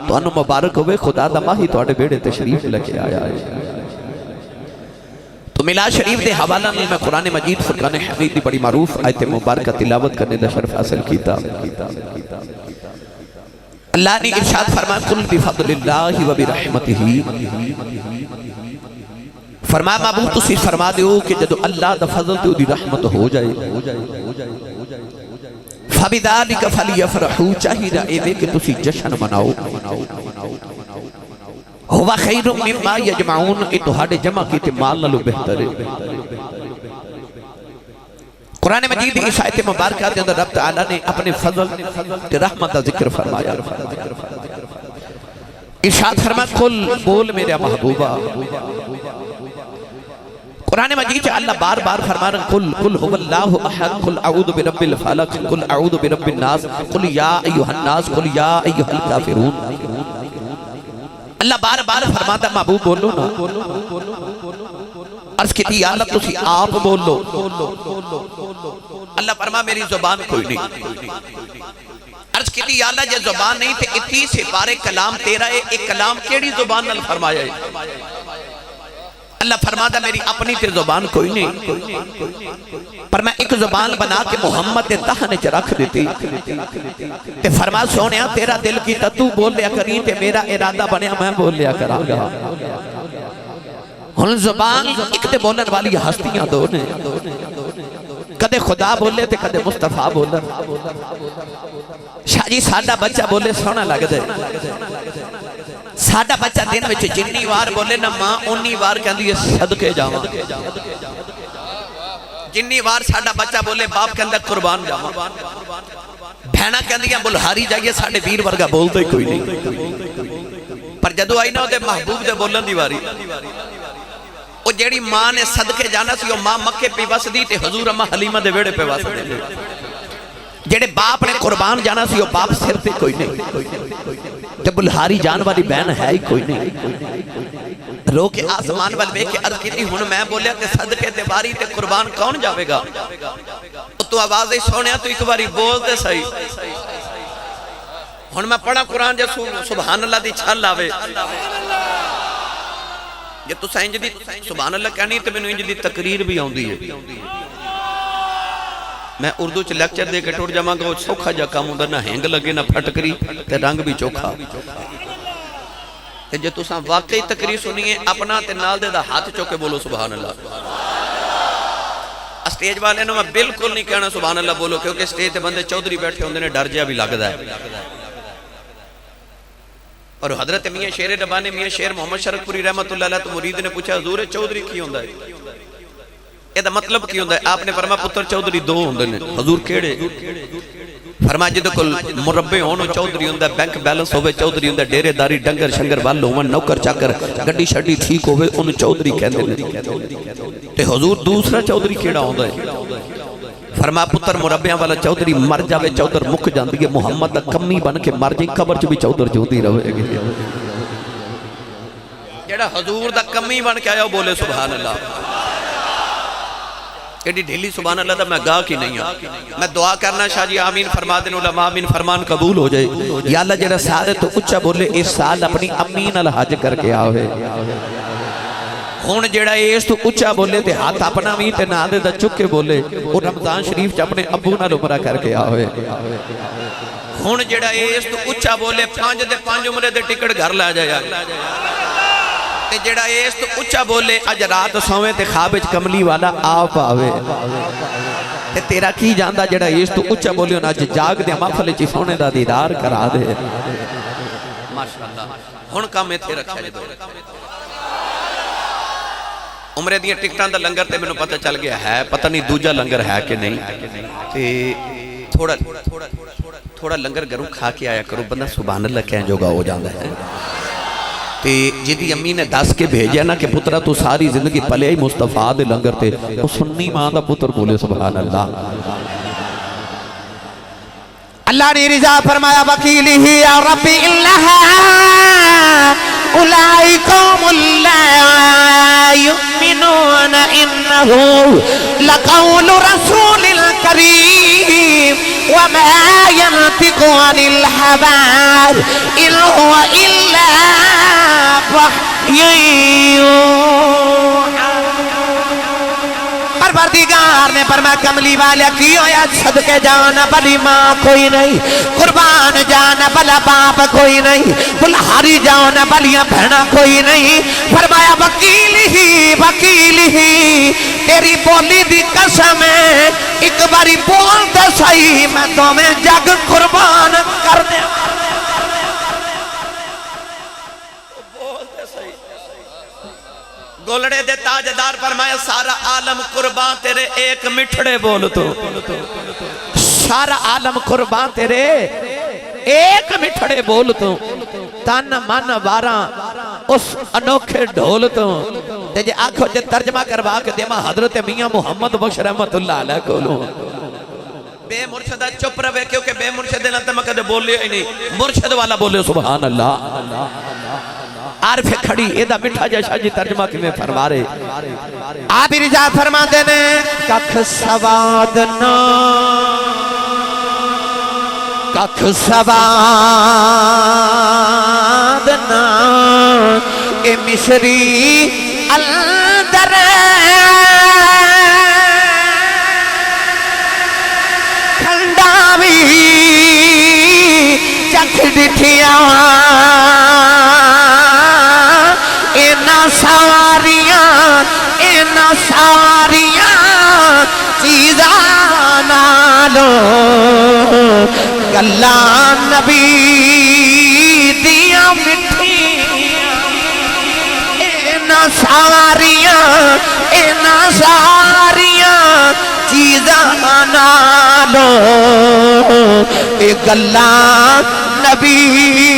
تو انو مبارک ہوئے خدا دا ماہی توڑے بیڑے تشریف لکے آیا ہے. تو ملا شریف دے حوالہ میں قرآن مجید فرقان حمید دی بڑی معروف آیت مبارکہ تلاوت کرنے دا شرف حاصل کیتا. اللہ نے ارشاد فرمایا قل بفضل اللہ و برحمتہ، فرمایا معبود تسی فرما دیو کہ جدو اللہ دا فضل تو دی رحمت ہو جائے فَبِذَلِكَ فَلْيَفْرَحُوا چاہیے اے کہ تسی جشن مناؤ. ہوا خیر مما یجمعون کہ تہاڈے جمع کیتے مال نالوں بہتر ہے. قرآن مجید اس آیت مبارکہ کے اندر رب تعالیٰ نے اپنے فضل تے رحمت کا ذکر فرمایا. ارشاد فرمایا قل بول میرے محبوبہ. قرآن مجید سے اللہ بار بار فرما رہا قل قل هو اللہ احد قل اعوذ برب الفلق قل اعوذ برب الناس قل یا ایھا الناس قل یا ایھا الکافرون. اللہ بار بار فرماتا محبوب بولو نا. عرض کی تھی یا اللہ تسی آپ بولو. اللہ فرما میری زبان کوئی نہیں. عرض کی تھی یا اللہ یہ زبان نہیں تھے اتنی سے پارے کلام تیرا ہے. ایک کلام کیڑی زبان نال فرمایا ہے؟ اللہ فرماتا میری اپنی تے زبان کوئی نہیں پر میں ایک زبان بنا کے محمد دے تہنے چ رکھ دیتی تے فرما سونیا تیرا دل کی تو بول لیا کریں تے میرا ارادہ بنیا میں بول لیا کراں گا. ہن زبان ایک تے بولن والی ہستیاں دو نے کدے خدا بولے تے کدے مصطفیٰ بولے. شاہ جی ساڈا بچہ بولے سونا لگ دے. ساڈا بچہ دن وچ جنی وار بولے نا ماں اونی وار کہندی ہے صدقے جاواں. جنی وار ساڈا بچہ بولے باپ کہندا قربان جاواں. بہنا کہندیاں بلہاری جائیے ساڈے ویر ورگا بولدا ہی کوئی نہیں. پر جدو آئی نا اودے محبوب دے بولن دی واری او جیڑی ماں نے صدقے جانا سی او ماں مکے پہ وسدی تے حضور اما حلیمہ دے ویڑے پہ وسدے. جیڑے باپ نے قربان جانا سی او باپ سر تے کوئی نہیں تے بلہاری جان والی بہن ہے ہی کوئی نہیں. رو کے آسمان وال ویکھ کے عرض کیتی ہن میں بولیا تے صدقے تے واری تے قربان کون جاوے گا؟ تو آواز ہی سونیا تو ایک باری بول تے صحیح. ہن میں پڑھا قرآن جے سبحان اللہ دی چھل آوے یہ تو سائنج دی سبحان اللہ کہنی تے مینوں انج دی تقریر بھی آوندی ہے. میں اردو چ لیکچر دے کے ٹوٹ جاواں گا سوکھا جا کام ہوندا نہ ہینگ لگے نہ پھٹکری تے رنگ بھی چوکھا. تے جے تساں واقعی تقریر سنیے اپنا تے نال دے دا ہاتھ چوکے بولو سبحان اللہ. اسٹیج والے نوں میں بالکل نہیں کہنا سبحان اللہ بولو کیونکہ سٹیج تے بندے چودھری بیٹھے ہوندے نے ڈر جیا بھی لگدا ہے. اور حضرت میاں شیر ربانی میاں شیر محمد شرک پوری رحمت اللہ علیہ تو مرید نے پوچھا حضور چودھری کی ہوندا ہے؟ یہ دا مطلب کی ہوندا ہے؟ آپ نے فرمایا پتر چودھری دو ہوندے نے. حضور کیڑے؟ فرمایا جدے کول مربے ہون چودھری ہوندا ہے بینک بیلنس ہوے چودھری ہوندا ہے ڈیرے داری ڈنگر شنگر وال ہون نوکر چاکر گڈی شڈی ٹھیک ہوے اون چودھری کہندے نے. تے حضور دوسرا چودھری کیڑا ہوندا ہے؟ فرمایا پتر مربیاں والا چودھری مر جاوے چودھر مک جاندی ہے محمد دا کمی بن کے مر جائیں قبر چ بھی چودھر جوندی رہے گی. جڑا حضور دا کمی بن کے آیا بولے سبحان اللہ. ایڈی ڈھیلی سبحان اللہ دا میں گاہ کی نہیں ہوں. میں دعا کرنا شاہ جی آمین فرما دیں علماء آمین فرمان قبول ہو جائے. یا اللہ جڑا سارے تو اچھا بولے اس سال اپنی امین الحج کر کے آوے. ہون جڑا اس تو اچھا بولے تے ہاتھ اپنا بھی تے نہ دے دا چکے بولے اور رمضان شریف چ اپنے ابو نال عمرہ کر کے آوے. ہون جڑا اس تو اچھا بولے 5 دے 5 عمرے دے ٹکٹ گھر لا جائے. تے جڑا اس تو اچھا بولے اج رات سویں تے خواب وچ کملی والا آپ آوے. تے تیرا کی جاندا جڑا اس تو اچھا بولے اج جاگ دے محفل وچ سونے دا دیدار کرا دے. ماشاءاللہ. ہن کام ایتھے رکھیا جے. عمرے دیاں ٹکٹاں دا لنگر تے مینوں پتہ چل گیا ہے پتہ نہیں دوجا لنگر ہے کہ نہیں. تے تھوڑا لنگر گھروں کھا کے آیا کرو بندہ سبحان اللہ کہن جوگا ہو جاندا ہے. تے جدی امی نے دس کے بھیجیا نا کہ پترا تو ساری زندگی پلے ہی مصطفیٰ دے لنگر تے وہ سنی ماں دا پتر بولے سبحان اللہ. اللہ نے رضا فرمایا وکیل ہی یا ربی اللہ اولائی قوم لا یؤمنون انہو لقول رسول کریم وما ينطق عن الهوى إن هو إلا وحی یوحی پروردگار نے فرمایا کملی والا کی ہویا صدقے جانا بلی ماں کوئی نہیں قربان جانا بلا باپ کوئی نہیں بلہاری جانا بلیاں بہنا کوئی نہیں فرمایا وکیل ہی تیری بولی دی قسم ہے ایک باری بول دے صحیح میں تمہیں جگ قربان کر دے گولڑے دے تاجدار فرمایا سارا عالم قربان تیرے ایک مٹھڑے بول تو سارا عالم قربان تیرے ایک مٹھڑے بول تو تن من بارا اس انوکھے ڈھول تو جے آنکھوں جے ترجمہ کروا کے دیما حضرت میاں محمد بخش رحمت اللہ علیہ کولوں بے مرشدہ چپ روے کیونکہ بے مرشدہ نہ تمہیں کدے بولے ہی نہیں مرشد والا بولے سبحان اللہ عارف کھڑی ایدہ مٹھا جیشا جی ترجمہ کی میں فرما رہے آپ رجا فرما دینے ککھ سوادنا ککھ سوادنا اے مصری اندر کھنڈاوی چکھ ڈٹھیاں ساریاں چیزاں نالو گلاں نبی دیاں مٹھیاں ساریاں چیزاں نالو گلاں نبی